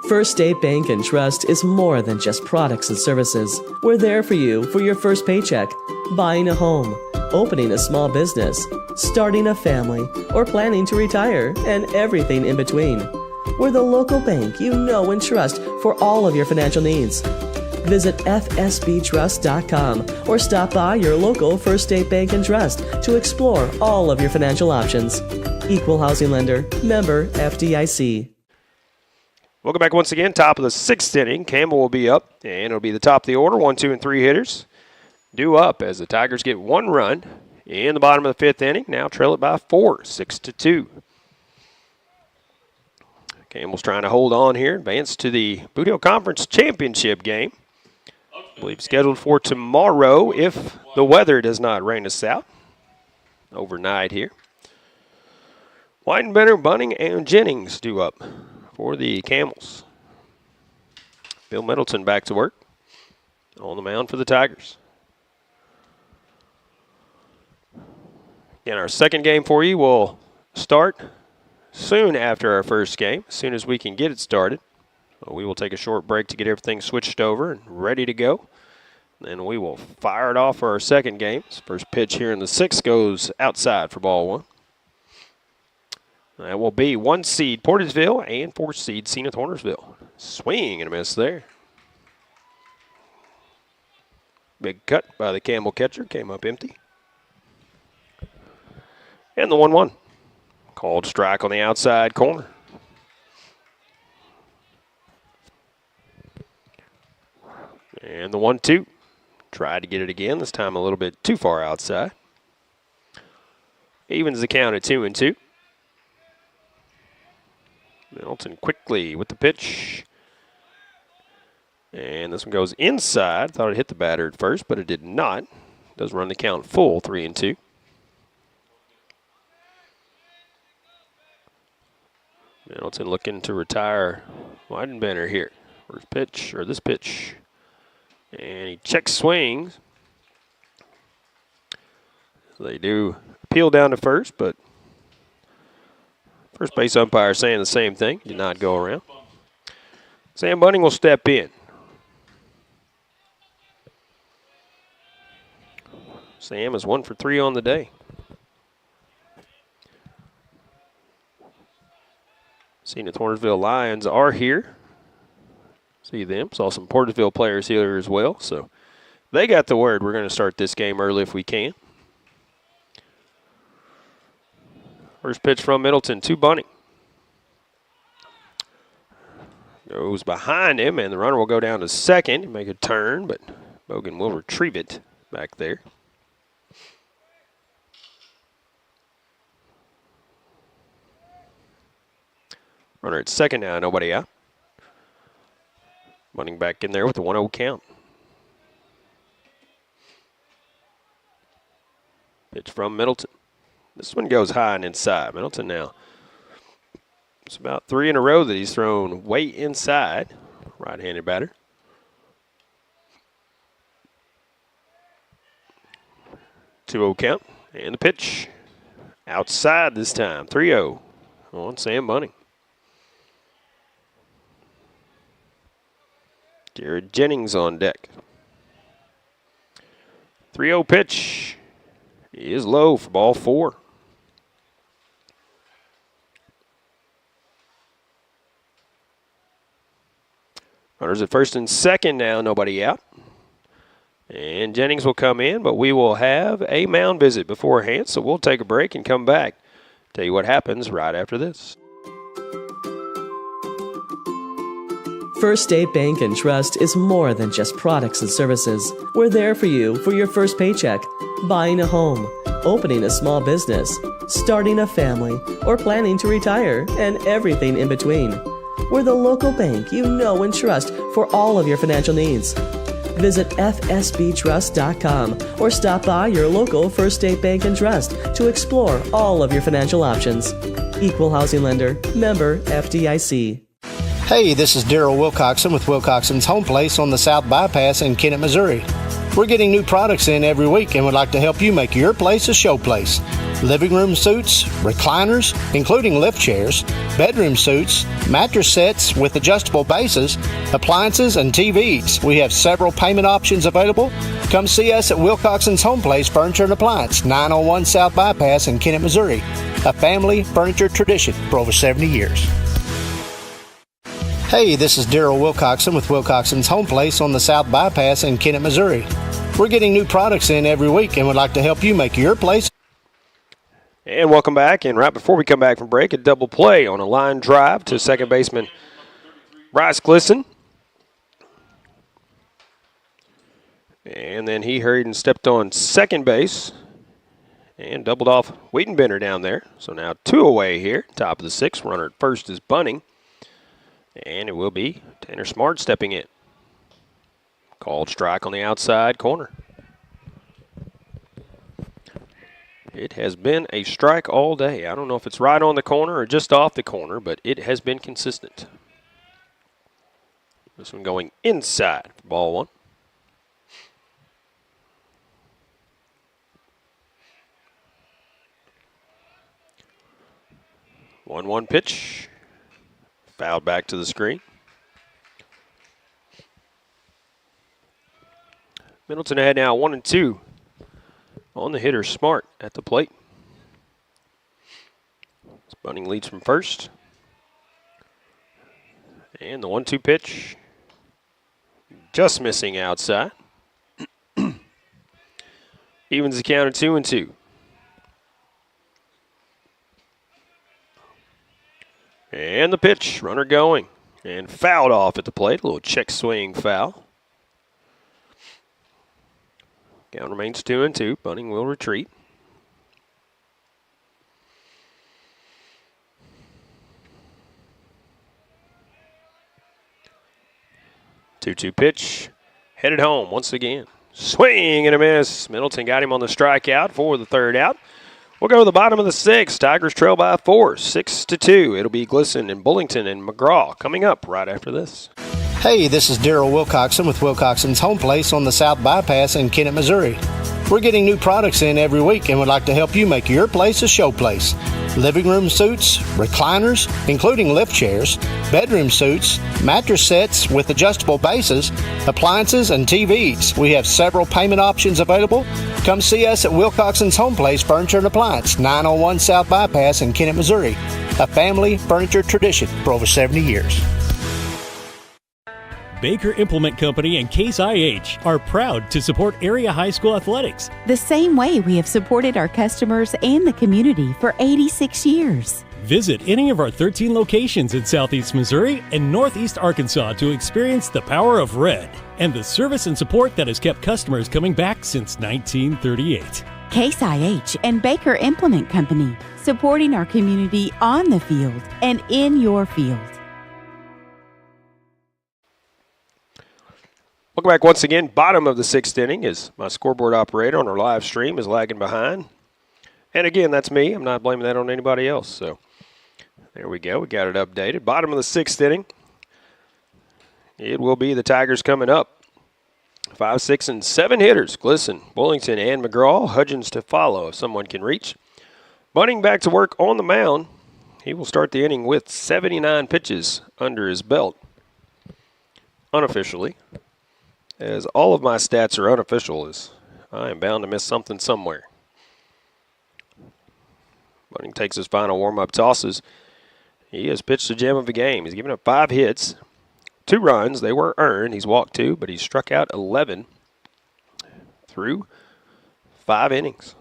First State Bank and Trust is more than just products and services. We're there for you for your first paycheck, buying a home, opening a small business, starting a family, or planning to retire, and everything in between. We're the local bank you know and trust for all of your financial needs. Visit fsbtrust.com or stop by your local First State Bank and Trust to explore all of your financial options. Equal housing lender, member FDIC. Welcome back once again. Top of the 6th inning. Campbell will be up, and it'll be the top of the order. 1, 2, and 3 hitters due up as the Tigers get 1 run in the bottom of the 5th inning. Now trail it by 4, 6-2. Campbell's trying to hold on here, advance to the Bootheel Conference Championship game. I believe scheduled for tomorrow if the weather does not rain us out overnight here. Weidenbender, Bunning, and Jennings due up for the Camels. Bill Middleton back to work on the mound for the Tigers. Again, our second game for you will start soon after our first game, as soon as we can get it started. So we will take a short break to get everything switched over and ready to go. Then we will fire it off for our second game. First pitch here in the 6th goes outside for ball 1. That will be 1 seed Portageville and 4 seed Senath Hornersville. Swing and a miss there. Big cut by the Campbell catcher, came up empty. And the 1-1. Called strike on the outside corner. And the 1-2. Tried to get it again, this time a little bit too far outside. Evens the count at 2-2. Middleton quickly with the pitch. And this one goes inside. Thought it hit the batter at first, but it did not. Does run the count full, 3-2. Middleton looking to retire Weidenbender here. First pitch, or this pitch. And he checks swings. So they do appeal down to first, but first base umpire saying the same thing. Did not go around. Sam Bunning will step in. Sam is 1 for 3 on the day. Senath Hornersville Lions are here. See them. Saw some Portageville players here as well. So they got the word. We're going to start this game early if we can. First pitch from Middleton to Bunning. Goes behind him, and the runner will go down to second and make a turn, but Bogan will retrieve it back there. Runner at second now, nobody out. Bunning back in there with the 1-0 count. Pitch from Middleton. This one goes high and inside. Middleton now. It's about 3 in a row that he's thrown way inside. Right-handed batter. Two-0 count. And the pitch. Outside this time. 3-0 on Sam Bunning. Jared Jennings on deck. 3-0 pitch is low for ball 4. Runners at first and second now, nobody out. And Jennings will come in, but we will have a mound visit beforehand, so we'll take a break and come back. Tell you what happens right after this. First State Bank and Trust is more than just products and services. We're there for you for your first paycheck, buying a home, opening a small business, starting a family, or planning to retire, and everything in between. We're the local bank you know and trust for all of your financial needs. Visit fsbtrust.com or stop by your local First State Bank and Trust to explore all of your financial options. Equal housing lender, member FDIC. Hey, this is Daryl Wilcoxon with Wilcoxon's Home Place on the South Bypass in Kennett, Missouri. We're getting new products in every week and would like to help you make your place a show place. Living room suites, recliners, including lift chairs, bedroom suites, mattress sets with adjustable bases, appliances, and TVs. We have several payment options available. Come see us at Wilcoxon's Home Place Furniture and Appliance, 901 South Bypass in Kennett, Missouri. A family furniture tradition for over 70 years. Hey, this is Daryl Wilcoxon with Wilcoxon's Home Place on the South Bypass in Kennett, Missouri. We're getting new products in every week and would like to help you make your place. And welcome back. And right before we come back from break, a double play on a line drive to second baseman Bryce Glisson. And then he hurried and stepped on second base and doubled off Wiedenbender down there. So now 2 away here, top of the 6th. Runner at first is bunting. And it will be Tanner Smart stepping in. Called strike on the outside corner. It has been a strike all day. I don't know if it's right on the corner or just off the corner, but it has been consistent. This one going inside for ball 1. One pitch. Fouled back to the screen. Middleton ahead now 1-2 on the hitter Smart at the plate. Bunting leads from first. And the 1-2 pitch just missing outside. Evens the count at 2-2. And the pitch, runner going, and fouled off at the plate. A little check swing foul. Count remains 2-2. Bunting will retreat. Two-two pitch, headed home once again. Swing and a miss. Middleton got him on the strikeout for the 3rd out. We'll go to the bottom of the 6th. Tigers trail by 4, 6-2. It'll be Glisson and Bullington and McGraw coming up right after this. Hey, this is Daryl Wilcoxon with Wilcoxon's Home Place on the South Bypass in Kennett, Missouri. We're getting new products in every week and would like to help you make your place a show place. Living room suites, recliners, including lift chairs, bedroom suites, mattress sets with adjustable bases, appliances, and TVs. We have several payment options available. Come see us at Wilcoxon's Home Place Furniture and Appliance, 901 South Bypass in Kennett, Missouri. A family furniture tradition for over 70 years. Baker Implement Company and Case IH are proud to support area high school athletics. The same way we have supported our customers and the community for 86 years. Visit any of our 13 locations in Southeast Missouri and Northeast Arkansas to experience the power of red and the service and support that has kept customers coming back since 1938. Case IH and Baker Implement Company, supporting our community on the field and in your field. Welcome back once again. Bottom of the 6th inning as my scoreboard operator on our live stream is lagging behind. And again, that's me. I'm not blaming that on anybody else. So there we go. We got it updated. Bottom of the 6th inning. It will be the Tigers coming up. 5, 6, and 7 hitters. Glisson, Bullington, and McGraw. Hudgens to follow if someone can reach. Bunting back to work on the mound. He will start the inning with 79 pitches under his belt. Unofficially. As all of my stats are unofficial, as I am bound to miss something somewhere. Bunning takes his final warm-up tosses. He has pitched the gem of the game. He's given up 5 hits, 2 runs. They were earned. He's walked 2, but he's struck out 11 through 5 innings.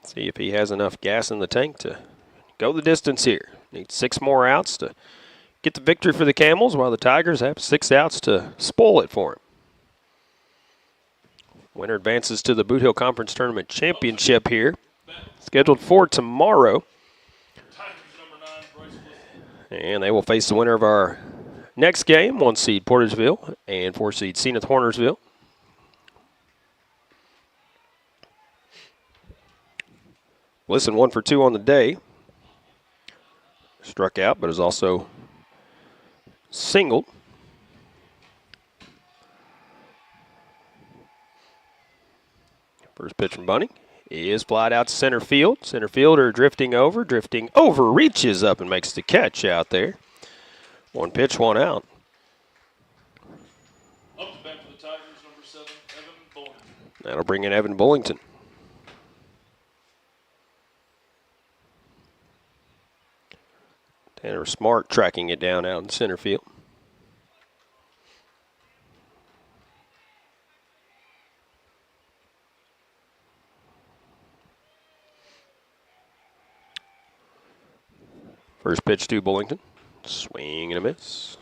See if he has enough gas in the tank to go the distance here. Needs 6 more outs to get the victory for the Camels, while the Tigers have 6 outs to spoil it for him. Winner advances to the Bootheel Conference Tournament Championship here, scheduled for tomorrow. And they will face the winner of our next game, 1 seed Portageville and 4 seed Senath Hornersville. Listen 1 for 2 on the day. Struck out, but is also singled. First pitch from Bunning is flied out to center field. Center fielder drifting over, reaches up and makes the catch out there. 1 pitch, 1 out. Up to bat for the Tigers, number 7, Evan Bullington. That'll bring in Evan Bullington. Tanner Smart tracking it down out in center field. First pitch to Bullington. Swing and a miss.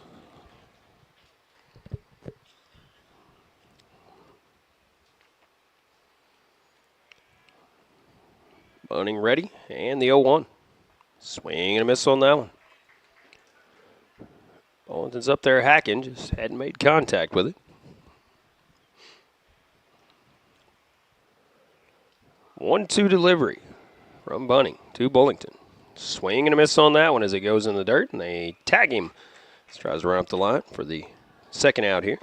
Bunning ready, and the 0-1. Swing and a miss on that one. Bullington's up there hacking, just hadn't made contact with it. 1-2 delivery from Bunning to Bullington. Swing and a miss on that one as it goes in the dirt, and they tag him. He tries to run up the line for the second out here.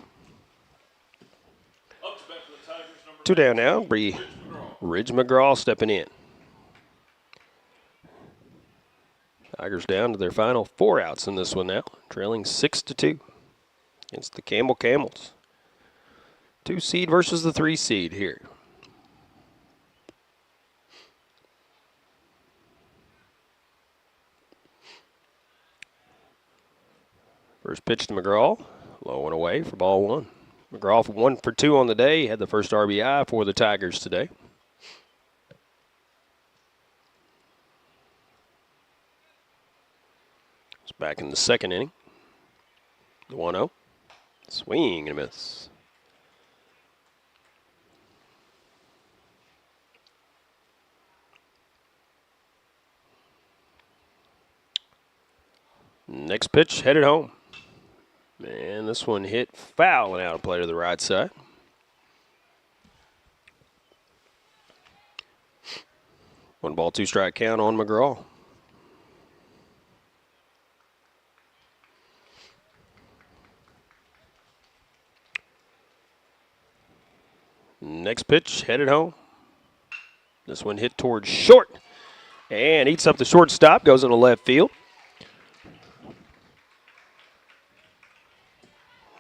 2 down now, Ridge McGraw stepping in. Tigers down to their final 4 outs in this one now, trailing 6-2 against the Campbell Camels. 2 seed versus the 3 seed here. First pitch to McGraw, low and away for ball 1. McGraw 1 for 2 on the day, had the first RBI for the Tigers today. It's back in the second inning. The 1-0. Swing and a miss. Next pitch headed home. And this one hit foul and out of play to the right side. One ball, 2 strike count on McGraw. Next pitch headed home. This one hit towards short and eats up the shortstop, goes into left field.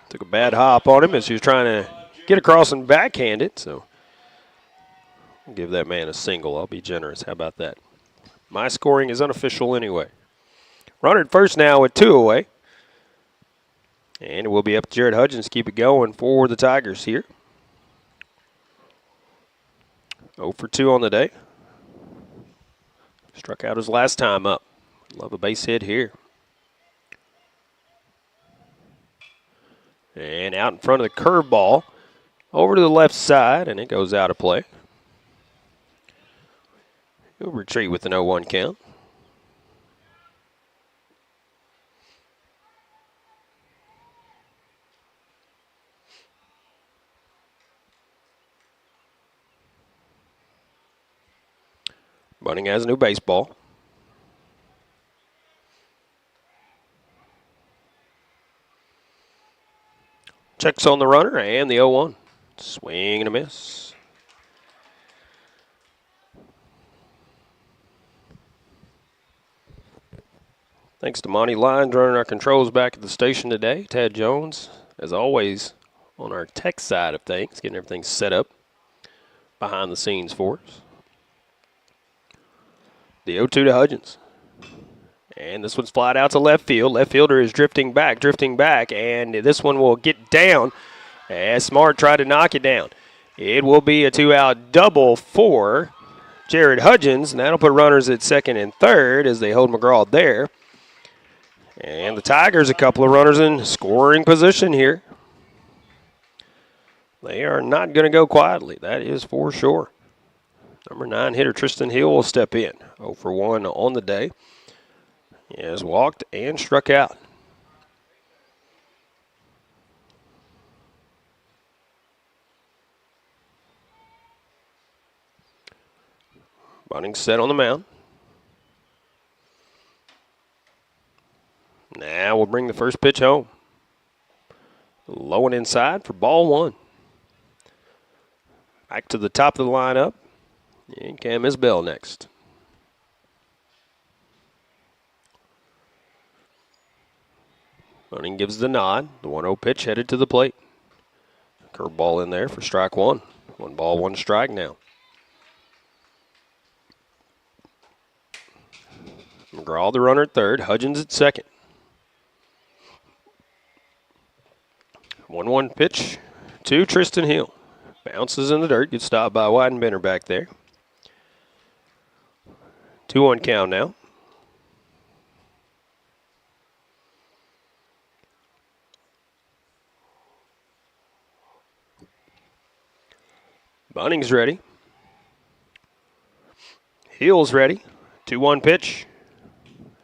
Took a bad hop on him as he was trying to get across and backhand it. So I'll give that man a single. I'll be generous. How about that? My scoring is unofficial anyway. Runner at first now with 2 away. And it will be up to Jared Hudgens to keep it going for the Tigers here. 0 for 2 on the day. Struck out his last time up. Love a base hit here. And out in front of the curveball, over to the left side, and it goes out of play. He'll retreat with an 0-1 count. Bunning has a new baseball. Checks on the runner and the 0-1. Swing and a miss. I Thanks to Monty Lyons running our controls back at the station today. Tad Jones, as always, on our tech side of things, getting everything set up behind the scenes for us. The 0-2 to Hudgens. And this one's flied out to left field. Left fielder is drifting back, and this one will get down as Smart tried to knock it down. It will be a 2-out double for Jared Hudgens, and that'll put runners at second and third as they hold McGraw there. And the Tigers, a couple of runners in scoring position here. They are not going to go quietly, that is for sure. Number 9 hitter Tristan Hill will step in. 0 for 1 on the day. He has walked and struck out. Bunting set on the mound. Now we'll bring the first pitch home. Low and inside for ball 1. Back to the top of the lineup. And Cam Isbell next. Bunting gives the nod. The 1-0 pitch headed to the plate. Curveball in there for strike 1. 1 ball, 1 strike now. McGraw the runner at third. Hudgens at second. 1-1 pitch to Tristan Hill. Bounces in the dirt. Good stop by Weidenbender back there. 2-1 count now. Bunting's ready. Hill's ready. 2-1 pitch.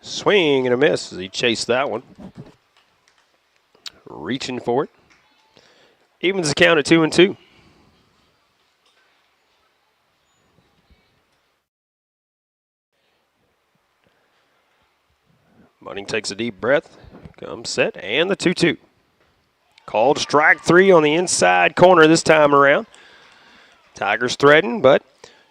Swing and a miss as he chased that one. Reaching for it. Evens the count at 2-2. Bunting takes a deep breath. Comes set. And the 2-2. Called strike 3 on the inside corner this time around. Tigers threaten, but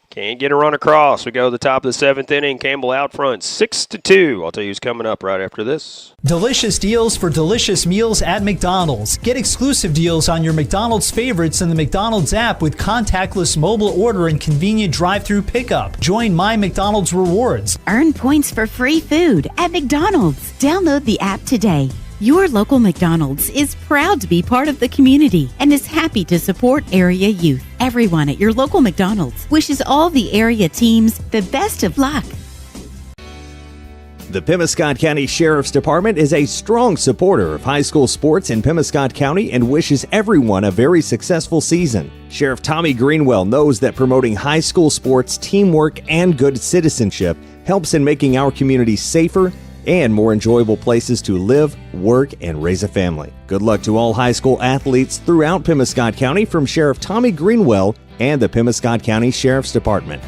can't get a run across. We go to the top of the 7th inning. Campbell out front, 6-2. I'll tell you who's coming up right after this. Delicious deals for delicious meals at McDonald's. Get exclusive deals on your McDonald's favorites in the McDonald's app with contactless mobile order and convenient drive-through pickup. Join My McDonald's Rewards. Earn points for free food at McDonald's. Download the app today. Your local McDonald's is proud to be part of the community and is happy to support area youth. Everyone at your local McDonald's wishes all the area teams the best of luck. The Pemiscot County Sheriff's Department is a strong supporter of high school sports in Pemiscot County and wishes everyone a very successful season. Sheriff Tommy Greenwell knows that promoting high school sports, teamwork, and good citizenship helps in making our community safer and more enjoyable places to live, work, and raise a family. Good luck to all high school athletes throughout Pemiscot County from Sheriff Tommy Greenwell and the Pemiscot County Sheriff's Department.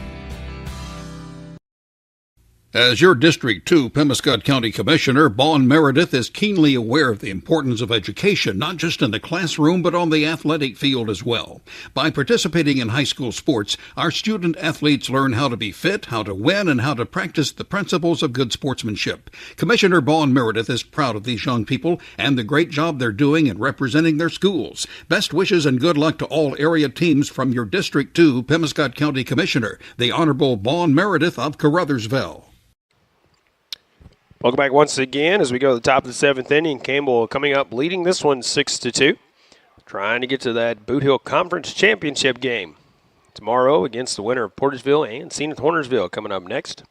As your District 2 Pemiscot County Commissioner, Bon Meredith is keenly aware of the importance of education, not just in the classroom, but on the athletic field as well. By participating in high school sports, our student athletes learn how to be fit, how to win, and how to practice the principles of good sportsmanship. Commissioner Bon Meredith is proud of these young people and the great job they're doing in representing their schools. Best wishes and good luck to all area teams from your District 2 Pemiscot County Commissioner, the Honorable Bon Meredith of Caruthersville. Welcome back once again as we go to the top of the 7th inning. Campbell coming up leading this one 6-2. Trying to get to that Bootheel Conference Championship game tomorrow against the winner of Portageville and Senath Hornersville coming up next.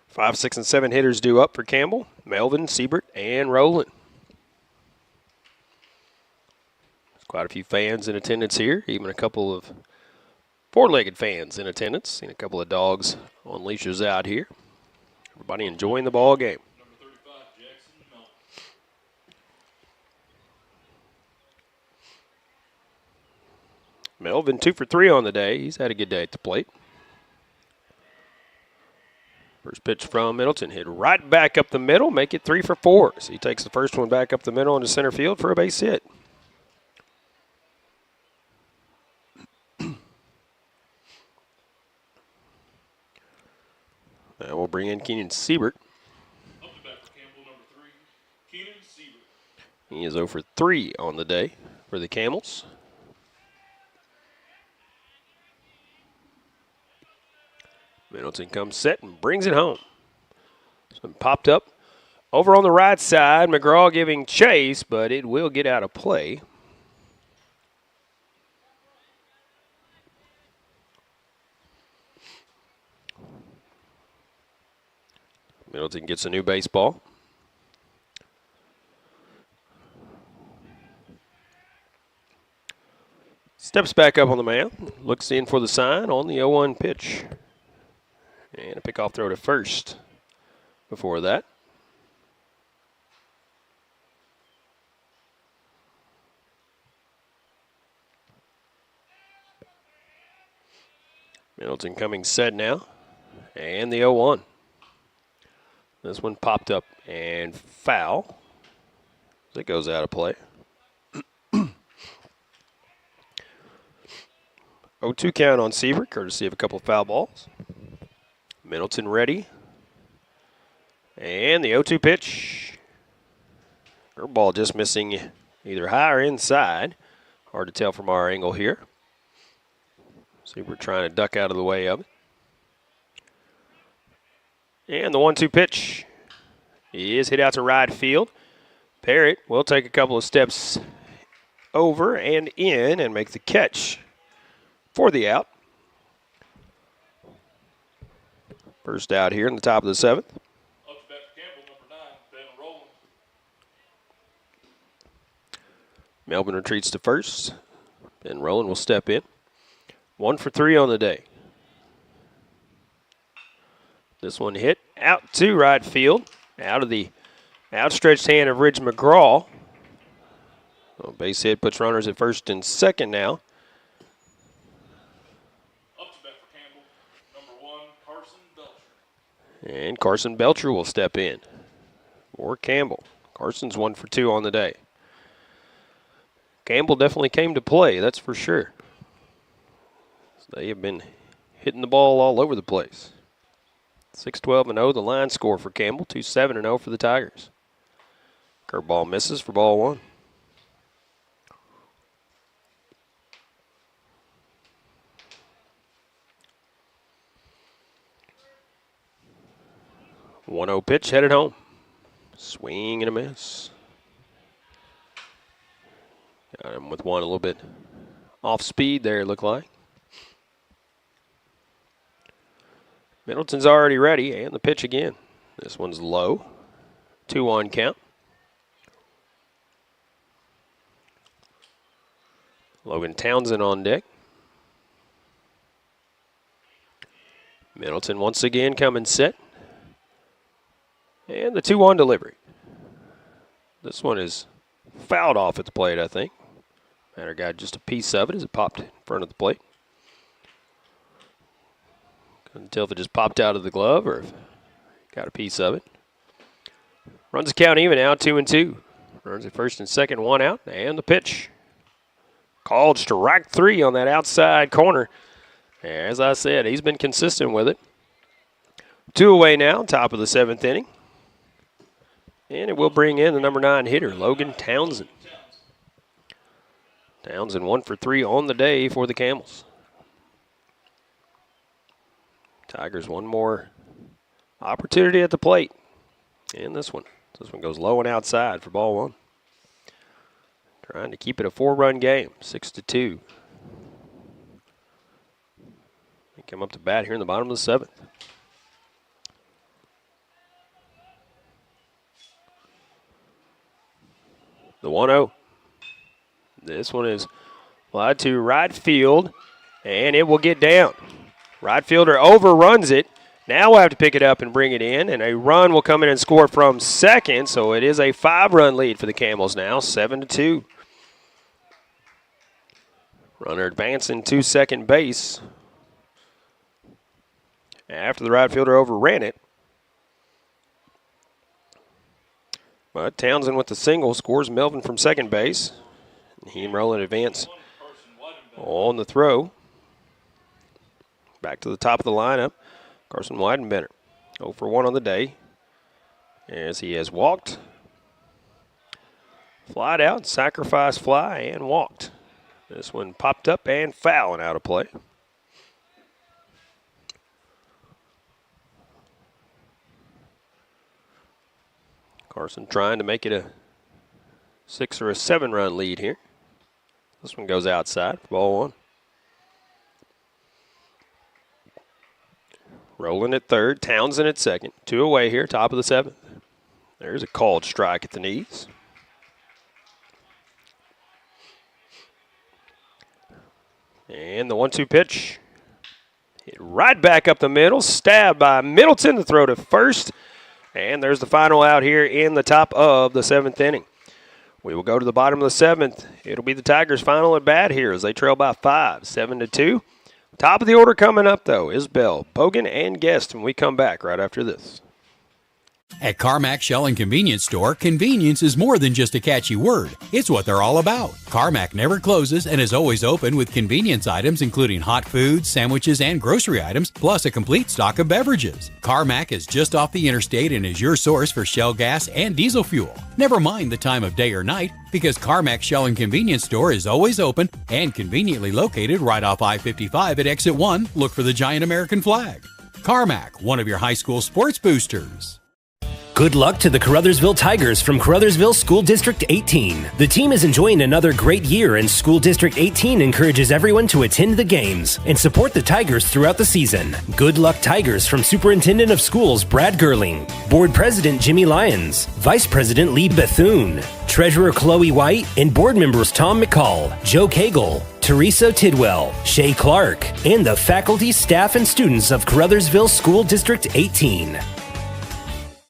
5, 6, and 7 hitters due up for Campbell. Melvin, Siebert, and Rowland. There's quite a few fans in attendance here, even a couple of four-legged fans in attendance. Seen a couple of dogs on leashes out here. Everybody enjoying the ball game. Melvin 2 for 3 on the day. He's had a good day at the plate. First pitch from Middleton, hit right back up the middle, make it 3 for 4. So he takes the first one back up the middle into center field for a base hit. Now we'll bring in Keenan Siebert. He is 0 for 3 on the day for the Camels. Middleton comes set and brings it home. So popped up over on the right side. McGraw giving chase, but it will get out of play. Middleton gets a new baseball. Steps back up on the mound. Looks in for the sign on the 0-1 pitch. And a pickoff throw to first before that. Middleton coming set now. And the 0-1. This one popped up and foul. It goes out of play. 0-2 count on Seaver, courtesy of a couple of foul balls. Middleton ready. And the 0-2 pitch. Curveball just missing either high or inside. Hard to tell from our angle here. Seaver trying to duck out of the way of it. And the 1-2 pitch is hit out to right field. Parrott will take a couple of steps over and in and make the catch for the out. First out here in the top of the 7th. Up to bat for Campbell, number 9, Ben Rowland. Melvin retreats to first. Ben Rowland will step in. 1 for 3 on the day. This one hit out to right field. Out of the outstretched hand of Ridge McGraw. So base hit puts runners at first and second now. Up to bat for Campbell, number 1, Carson Belcher. And Carson Belcher will step in for Campbell. Carson's 1 for 2 on the day. Campbell definitely came to play, that's for sure. They have been hitting the ball all over the place. 6-12-0, the line score for Campbell. 2-7-0 for the Tigers. Curveball misses for ball 1. The 1-0 pitch headed home. Swing and a miss. Got him with one a little bit off speed there, it looked like. Middleton's already ready, and the pitch again. This one's low. 2-1 count. Logan Townsend on deck. Middleton once again coming set. And the 2-1 delivery. This one is fouled off at the plate, I think. Matter got just a piece of it as it popped in front of the plate. Couldn't tell if it just popped out of the glove or if got a piece of it. Runs the count even now, 2-2. Runs at first and second, 1 out, and the pitch. Called strike 3 on that outside corner. As I said, he's been consistent with it. 2 away now, top of the 7th inning. And it will bring in the number 9 hitter, Logan Townsend. Townsend 1 for 3 on the day for the Camels. Tigers one more opportunity at the plate. And this one. This one goes low and outside for ball 1. Trying to keep it a 4-run game, 6-2. They come up to bat here in the bottom of the 7th. The 1-0. This one is wide to right field, and it will get down. Right fielder overruns it. Now we'll have to pick it up and bring it in, and a run will come in and score from second, so it is a 5-run lead for the Camels now, 7-2. Runner advancing to second base after the right fielder overran it. But Townsend with the single scores Melvin from second base. He and Rowland advance on the throw. Back to the top of the lineup, Carson Weidenbender. 0 for 1 on the day as he has walked, Flied out, sacrifice fly, and walked. This one popped up and foul and out of play. Carson trying to make it a 6 or a 7 run lead here. This one goes outside for ball 1. Rolling at third, Townsend at second. 2 away here, top of the 7th. There's a called strike at the knees. And the 1-2 pitch. Hit right back up the middle, stabbed by Middleton to throw to first. And there's the final out here in the top of the 7th inning. We will go to the bottom of the 7th. It'll be the Tigers' final at bat here as they trail by 5, 7-2. Top of the order coming up, though, is Bell, Bogan, and Guest when we come back right after this. At Carmack Shell and Convenience Store, convenience is more than just a catchy word. It's what they're all about. Carmack never closes and is always open with convenience items including hot foods, sandwiches, and grocery items, plus a complete stock of beverages. Carmack is just off the interstate and is your source for Shell gas and diesel fuel. Never mind the time of day or night, because Carmack Shell and Convenience Store is always open and conveniently located right off I-55 at Exit 1. Look for the giant American flag. Carmack, one of your high school sports boosters. Good luck to the Caruthersville Tigers from Caruthersville School District 18. The team is enjoying another great year, and School District 18 encourages everyone to attend the games and support the Tigers throughout the season. Good luck, Tigers, from Superintendent of Schools Brad Gerling, Board President Jimmy Lyons, Vice President Lee Bethune, Treasurer Chloe White, and board members Tom McCall, Joe Cagle, Teresa Tidwell, Shay Clark, and the faculty, staff, and students of Caruthersville School District 18.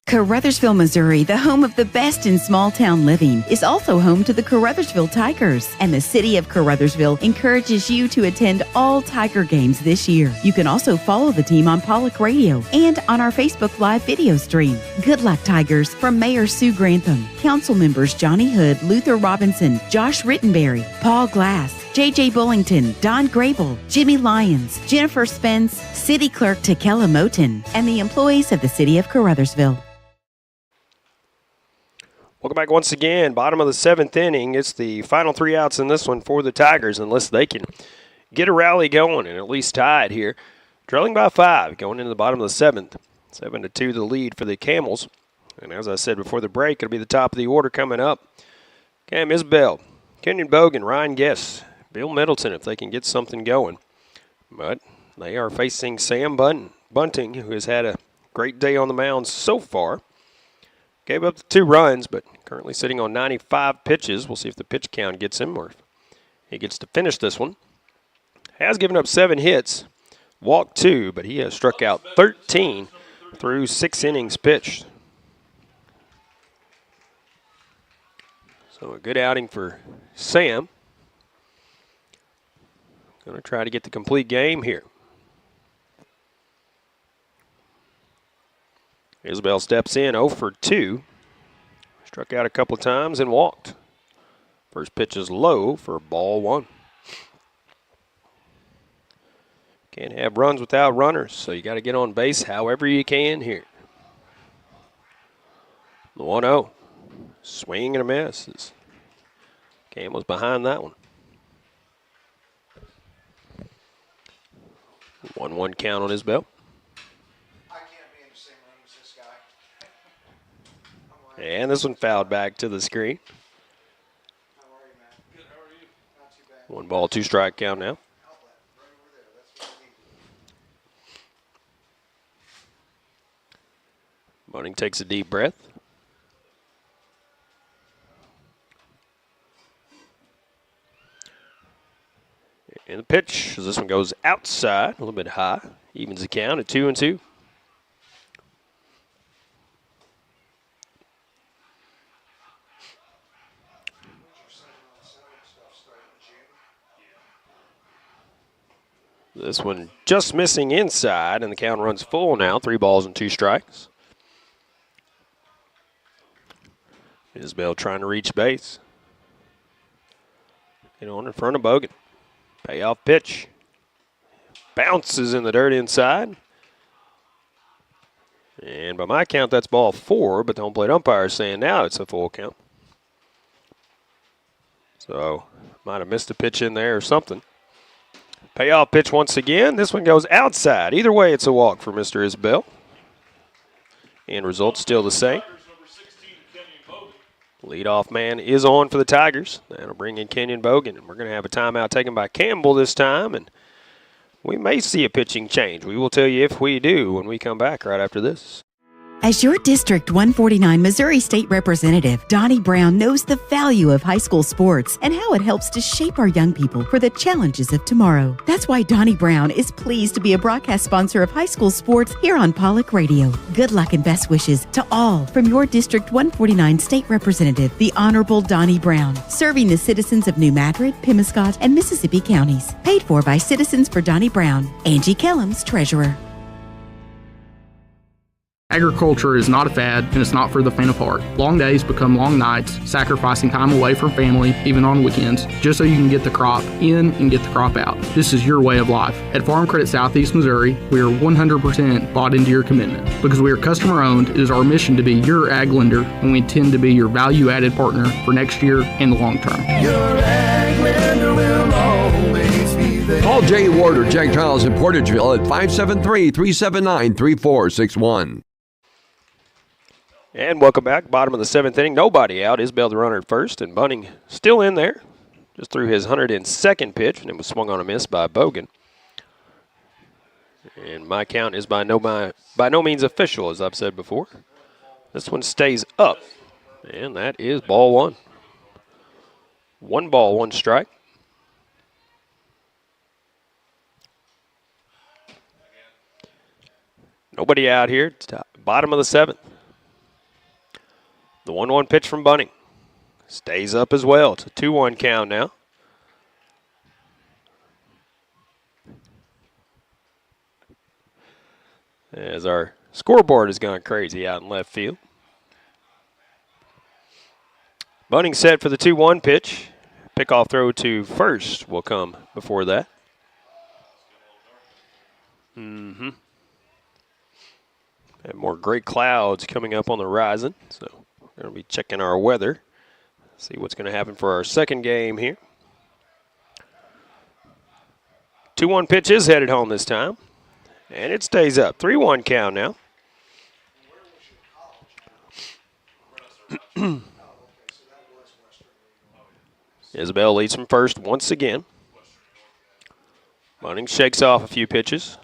Caruthersville, Missouri, the home of the best in small-town living, is also home to the Caruthersville Tigers, and the city of Caruthersville encourages you to attend all Tiger games this year. You can also follow the team on Pollock Radio and on our Facebook Live video stream. Good luck, Tigers, from Mayor Sue Grantham, council members Johnny Hood, Luther Robinson, Josh Rittenberry, Paul Glass, J.J. Bullington, Don Grable, Jimmy Lyons, Jennifer Spence, City Clerk Takela Moten, and the employees of the city of Caruthersville. Welcome back once again. Bottom of the 7th inning. It's the final 3 outs in this one for the Tigers, unless they can get a rally going and at least tie it here. Trailing by 5, going into the bottom of the 7th. 7-2 the lead for the Camels. And as I said before the break, it'll be the top of the order coming up. Cam Isbell, Kenyon Bogan, Ryan Guest, Bill Middleton if they can get something going. But they are facing Sam Bunting, who has had a great day on the mound so far. Gave up the 2 runs, but currently sitting on 95 pitches. We'll see if the pitch count gets him or if he gets to finish this one. Has given up 7 hits, walked 2, but he has struck out 13 through 6 innings pitched. So a good outing for Sam. Going to try to get the complete game here. Isabel steps in 0 for 2. Struck out a couple of times and walked. First pitch is low for ball 1. Can't have runs without runners, so you got to get on base however you can here. The 1-0. Swing and a miss. Cam was behind that one. 1-1 count on Isabel. And this one fouled back to the screen. 1 ball, 2 strike count now. Bunting takes a deep breath. And the pitch, as this one goes outside, a little bit high, evens the count at 2-2. This one just missing inside, and the count runs full now. 3 balls and 2 strikes. Isbell trying to reach base. Get on in front of Bogan. Payoff pitch. Bounces in the dirt inside. And by my count, that's ball 4, but the home plate umpire is saying now it's a full count. So might have missed a pitch in there or something. Payoff pitch once again. This one goes outside. Either way, it's a walk for Mr. Isbell. End result still the same. Leadoff man is on for the Tigers. That'll bring in Kenyon Bogan. And we're going to have a timeout taken by Campbell this time. And we may see a pitching change. We will tell you if we do when we come back right after this. As your District 149 Missouri State Representative, Donnie Brown knows the value of high school sports and how it helps to shape our young people for the challenges of tomorrow. That's why Donnie Brown is pleased to be a broadcast sponsor of high school sports here on Pollock Radio. Good luck and best wishes to all from your District 149 State Representative, the Honorable Donnie Brown, serving the citizens of New Madrid, Pemiscot, and Mississippi counties. Paid for by Citizens for Donnie Brown. Angie Kellums, Treasurer. Agriculture is not a fad, and it's not for the faint of heart. Long days become long nights, sacrificing time away from family, even on weekends, just so you can get the crop in and get the crop out. This is your way of life. At Farm Credit Southeast Missouri, we are 100% bought into your commitment. Because we are customer-owned, it is our mission to be your ag lender, and we intend to be your value-added partner for next year and the long term. Your ag lender will always be there. Call Jay Ward or Jack Giles in Portageville at 573-379-3461. And welcome back. Bottom of the seventh inning. Nobody out. Isbell the runner at first, and Bunning still in there. Just threw his 102nd pitch, and it was swung on a miss by Bogan. And my count is by no means official, as I've said before. This one stays up, and that is ball one. 1 ball, 1 strike. Nobody out here. Bottom of the seventh. The 1-1 pitch from Bunning stays up as well. It's a 2-1 count now. As our scoreboard has gone crazy out in left field. Bunning set for the 2-1 pitch. Pickoff throw to first will come before that. And more great clouds coming up on the horizon, so we're going to be checking our weather, see what's going to happen for our second game here. 2-1 pitch is headed home this time, and it stays up. 3-1 count now. Isbell leads from first once again. Bunning shakes off a few pitches.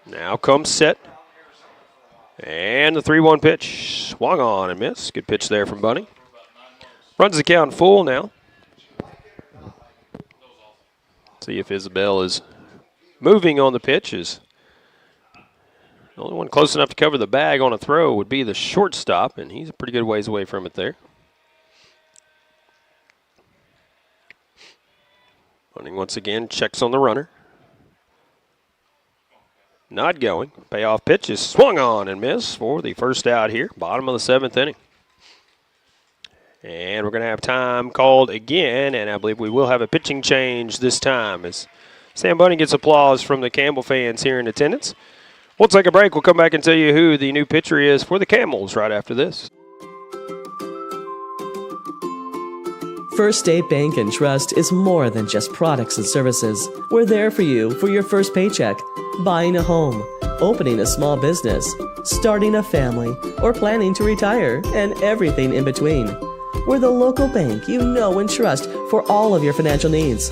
Now comes set. And the 3-1 pitch swung on and missed. Good pitch there from Bunning. Runs the count full now. See if Isbell is moving on the pitches. The only one close enough to cover the bag on a throw would be the shortstop, and he's a pretty good ways away from it there. Bunning once again checks on the runner. Not going. Payoff pitch is swung on and missed for the first out here. Bottom of the seventh inning. And we're going to have time called again, and I believe we will have a pitching change this time as Sam Bunning gets applause from the Campbell fans here in attendance. We'll take a break. We'll come back and tell you who the new pitcher is for the Camels right after this. First State Bank and Trust is more than just products and services. We're there for you for your first paycheck, buying a home, opening a small business, starting a family, or planning to retire, and everything in between. We're the local bank you know and trust for all of your financial needs.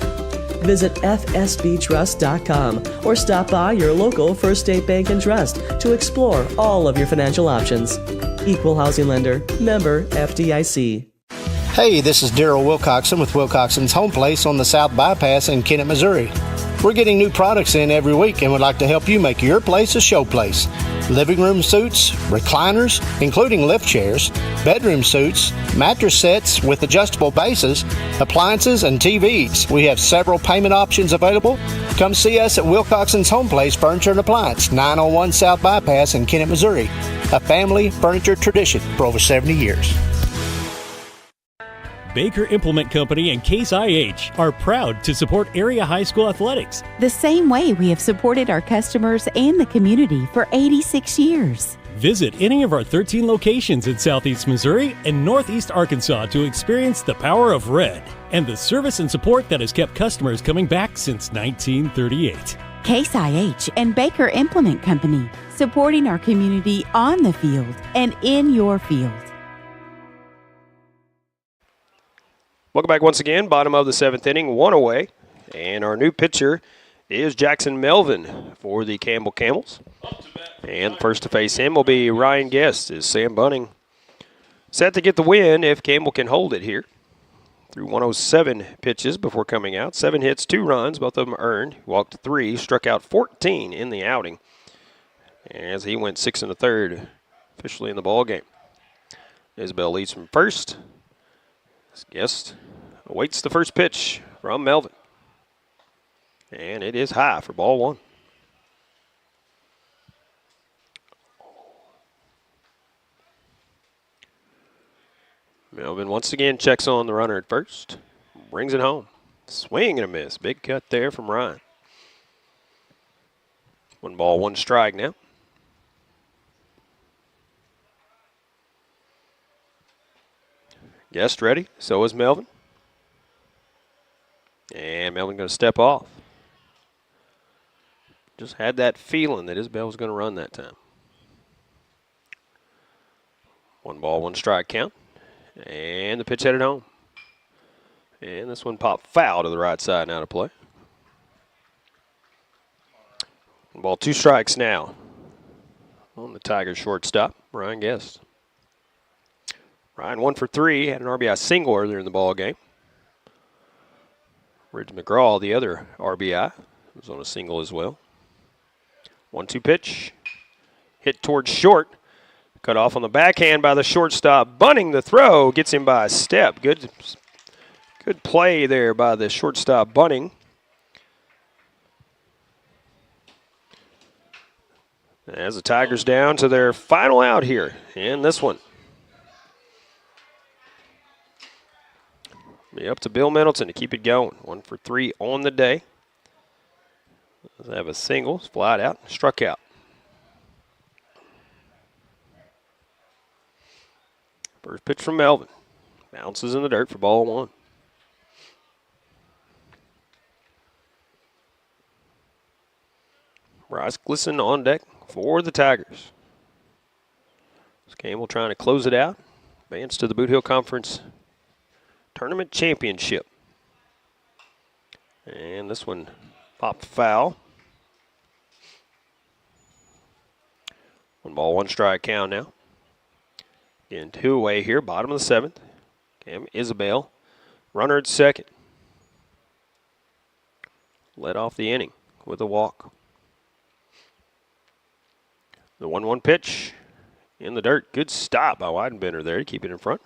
Visit fsbtrust.com or stop by your local First State Bank and Trust to explore all of your financial options. Equal housing lender, member FDIC. Hey, this is Daryl Wilcoxon with Wilcoxon's Home Place on the South Bypass in Kennett, Missouri. We're getting new products in every week and would like to help you make your place a show place. Living room suites, recliners, including lift chairs, bedroom suites, mattress sets with adjustable bases, appliances, and TVs. We have several payment options available. Come see us at Wilcoxon's Home Place Furniture and Appliance, 901 South Bypass in Kennett, Missouri. A family furniture tradition for over 70 years. Baker Implement Company and Case IH are proud to support area high school athletics. The same way we have supported our customers and the community for 86 years. Visit any of our 13 locations in Southeast Missouri and Northeast Arkansas to experience the power of red and the service and support that has kept customers coming back since 1938. Case IH and Baker Implement Company, supporting our community on the field and in your field. Welcome back once again. Bottom of the 7th inning, 1 away. And our new pitcher is Jackson Melvin for the Campbell Camels. And first to face him will be Ryan Guest as Sam Bunning set to get the win if Campbell can hold it here. Through 107 pitches before coming out. 7 hits, 2 runs, both of them earned. Walked 3, struck out 14 in the outing as he went 6 1/3 officially in the ball game. Isabel leads from first. Guest awaits the first pitch from Melvin. And it is high for ball 1. Melvin once again checks on the runner at first. Brings it home. Swing and a miss. Big cut there from Ryan. 1 ball, 1 strike now. Guest ready. So is Melvin. And Melvin going to step off. Just had that feeling that Isabel was going to run that time. 1 ball, 1 strike count. And the pitch headed home. And this one popped foul to the right side and out of play. 1 ball, 2 strikes now on the Tigers shortstop, Ryan Guest. Ryan 1 for 3, had an RBI single earlier in the ball game. Ridge McGraw, the other RBI, was on a single as well. 1-2 pitch, hit towards short. Cut off on the backhand by the shortstop. Bunting the throw, gets him by a step. Good play there by the shortstop Bunting. As the Tigers down to their final out here in this one. Be up to Bill Middleton to keep it going. 1 for 3 on the day. They have a single, flied out, struck out. First pitch from Melvin. Bounces in the dirt for ball 1. Bryce Glisson on deck for the Tigers. Campbell trying to close it out. Advance to the Bootheel Conference Tournament Championship. And this one popped foul. 1 ball, 1 strike count now. Again, 2 away here, bottom of the 7th. Cam Isabel, runner at second. Led off the inning with a walk. The 1-1 pitch in the dirt. Good stop by Weidenbender there to keep it in front.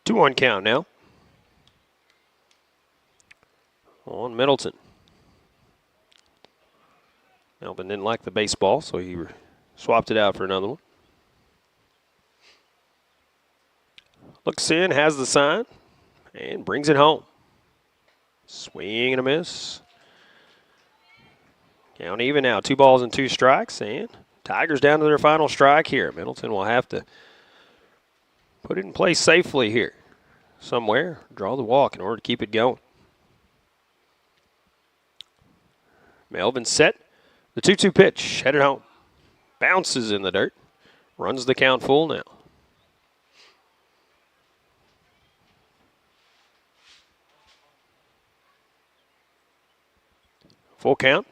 Two-one count now on Middleton. Melvin didn't like the baseball, so he swapped it out for another one. Looks in, has the sign, and brings it home. Swing and a miss. Count even now, 2 balls and 2 strikes, and Tigers down to their final strike here. Middleton will have to put it in place safely here somewhere. Draw the walk in order to keep it going. Melvin set. The 2-2 pitch, headed home. Bounces in the dirt. Runs the count full now. Full count.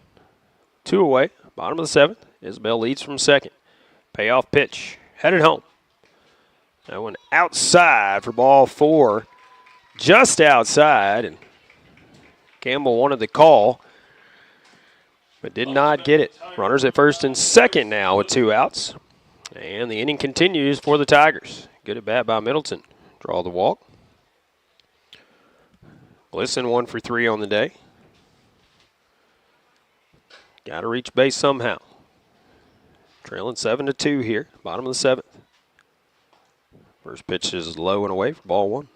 2 away. Bottom of the 7th. Isabel leads from second. Payoff pitch. Headed home. That one outside for ball 4. Just outside. And Campbell wanted the call, but did not get it. Runners at first and second now with 2 outs. And the inning continues for the Tigers. Good at bat by Middleton. Draw the walk. Glisson 1 for 3 on the day. Got to reach base somehow. Trailing 7-2 here, bottom of the 7th. First pitch is low and away for ball 1.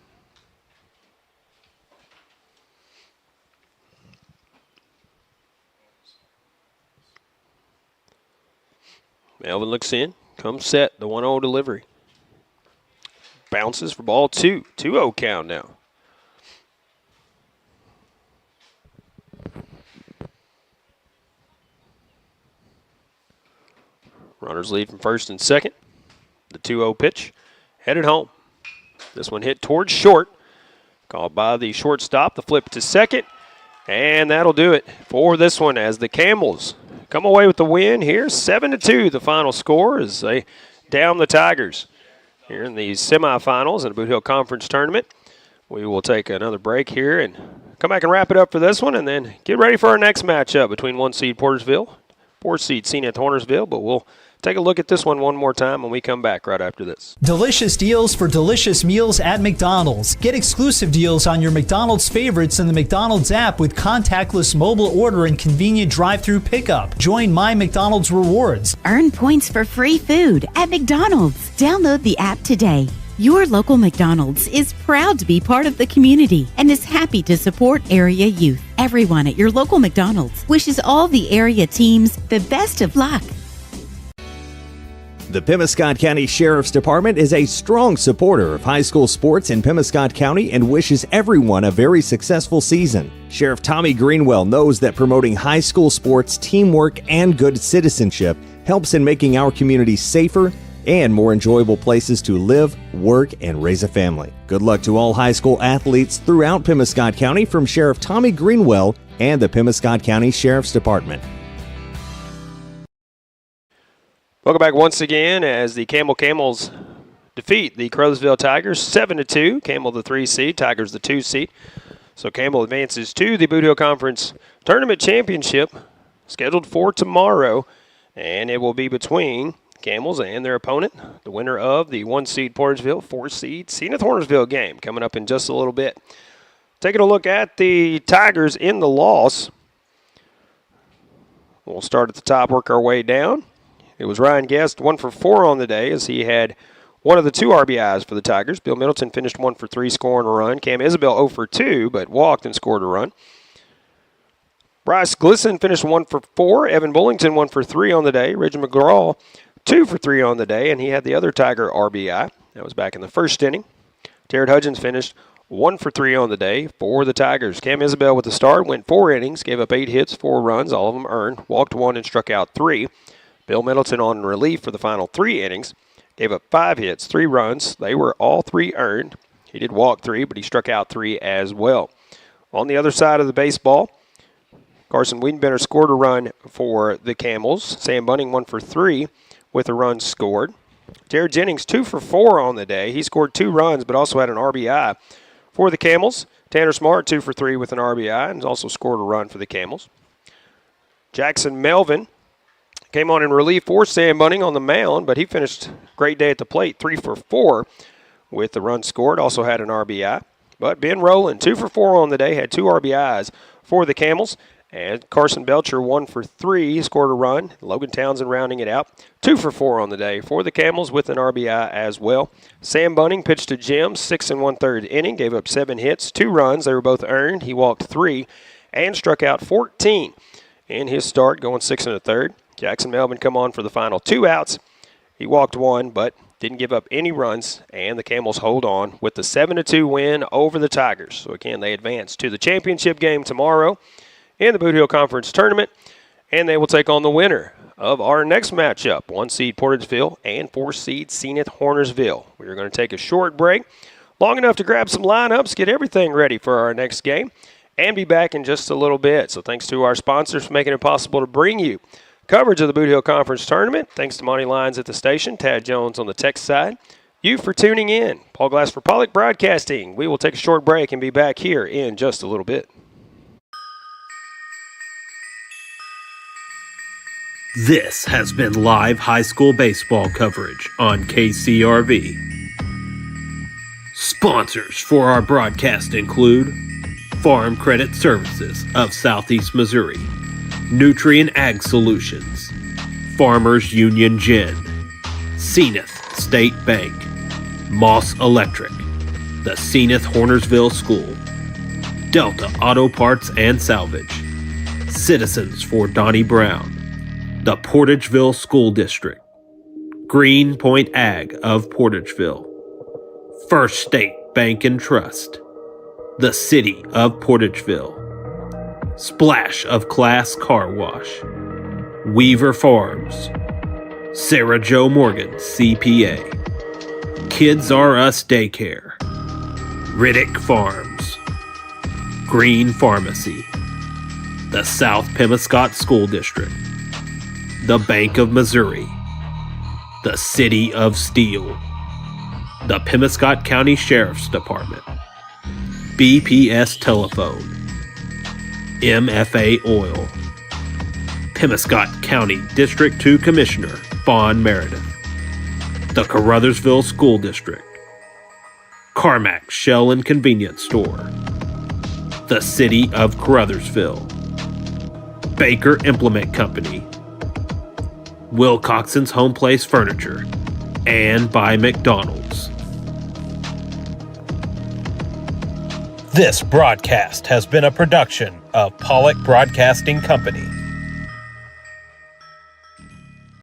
Melvin looks in, comes set, the 1-0 delivery. Bounces for ball 2. 2-0 count now. Runners lead from first and second. The 2-0 pitch headed home. This one hit towards short. Called by the shortstop. The flip to second. And that'll do it for this one as the Camels come away with the win here. 7-2 the final score as they down the Tigers here in the semifinals in the Bootheel Conference Tournament. We will take another break here and come back and wrap it up for this one and then get ready for our next matchup between 1 seed Portageville, 4 seed Senath Hornersville, but we'll take a look at this one more time when we come back right after this. Delicious deals for delicious meals at McDonald's. Get exclusive deals on your McDonald's favorites in the McDonald's app with contactless mobile order and convenient drive-through pickup. Join My McDonald's Rewards. Earn points for free food at McDonald's. Download the app today. Your local McDonald's is proud to be part of the community and is happy to support area youth. Everyone at your local McDonald's wishes all the area teams the best of luck. The Pemiscot County Sheriff's Department is a strong supporter of high school sports in Pemiscot County and wishes everyone a very successful season. Sheriff Tommy Greenwell knows that promoting high school sports, teamwork, and good citizenship helps in making our community safer and more enjoyable places to live, work, and raise a family. Good luck to all high school athletes throughout Pemiscot County from Sheriff Tommy Greenwell and the Pemiscot County Sheriff's Department. Welcome back once again as the Campbell Camels defeat the Caruthersville Tigers 7-2. Campbell the 3 seed, Tigers the 2 seed. So Campbell advances to the Bootheel Conference Tournament Championship scheduled for tomorrow, and it will be between Camels and their opponent, the winner of the 1 seed Portageville, 4 seed Senath Hornersville game coming up in just a little bit. Taking a look at the Tigers in the loss. We'll start at the top, work our way down. It was Ryan Guest, 1 for 4 on the day as he had one of the 2 RBIs for the Tigers. Bill Middleton finished 1 for 3, scoring a run. Cam Isabel 0 for 2, but walked and scored a run. Bryce Glisson finished 1 for 4. Evan Bullington 1 for 3 on the day. Reggie McGraw 2 for 3 on the day, and he had the other Tiger RBI. That was back in the first inning. Jared Hudgens finished 1 for 3 on the day for the Tigers. Cam Isabel with the start, went 4 innings, gave up 8 hits, 4 runs, all of them earned, walked 1 and struck out 3. Bill Middleton on relief for the final 3 innings, gave up 5 hits, 3 runs. They were all 3 earned. He did walk 3, but he struck out 3 as well. On the other side of the baseball, Carson Wiedenbender scored a run for the Camels. Sam Bunning 1 for 3 with a run scored. Jared Jennings 2 for 4 on the day. He scored 2 runs, but also had an RBI for the Camels. Tanner Smart 2 for 3 with an RBI and also scored a run for the Camels. Jackson Melvin came on in relief for Sam Bunning on the mound, but he finished a great day at the plate, 3 for 4 with the run scored, also had an RBI. But Ben Rowland, 2 for 4 on the day, had 2 RBIs for the Camels. And Carson Belcher, 1 for 3, scored a run. Logan Townsend rounding it out, 2 for 4 on the day for the Camels with an RBI as well. Sam Bunning pitched to Jim, 6 1/3 inning, gave up 7 hits, 2 runs. They were both earned. He walked 3 and struck out 14 in his start, going 6 1/3. Jackson Melvin come on for the final 2 outs. He walked 1, but didn't give up any runs, and the Camels hold on with the 7-2 win over the Tigers. So again, they advance to the championship game tomorrow in the Bootheel Conference Tournament, and they will take on the winner of our next matchup, 1 seed Portageville and 4 seed Senath Hornersville. We are going to take a short break, long enough to grab some lineups, get everything ready for our next game, and be back in just a little bit. So thanks to our sponsors for making it possible to bring you coverage of the Bootheel Conference Tournament. Thanks to Monty Lyons at the station, Tad Jones on the tech side. You for tuning in. Paul Glass for Pollock Broadcasting. We will take a short break and be back here in just a little bit. This has been live high school baseball coverage on KCRV. Sponsors for our broadcast include Farm Credit Services of Southeast Missouri, Nutrient Ag Solutions, Farmers Union Gin, Senath State Bank, Moss Electric, the Senath Hornersville School, Delta Auto Parts and Salvage, Citizens for Donnie Brown, the Portageville School District, Green Point Ag of Portageville, First State Bank and Trust, the City of Portageville, Splash of Class Car Wash, Weaver Farms, Sarah Jo Morgan CPA, Kids R Us Daycare, Riddick Farms, Green Pharmacy, the South Pemiscot School District, the Bank of Missouri, the City of Steele, the Pemiscot County Sheriff's Department, BPS Telephone, MFA Oil, Pemiscot County District 2 Commissioner Vaughn Meredith, the Caruthersville School District, Carmack Shell and Convenience Store, the City of Caruthersville, Baker Implement Company, Wilcoxon's Home Place Furniture, and by McDonald's. This broadcast has been a production of Pollock Broadcasting Company.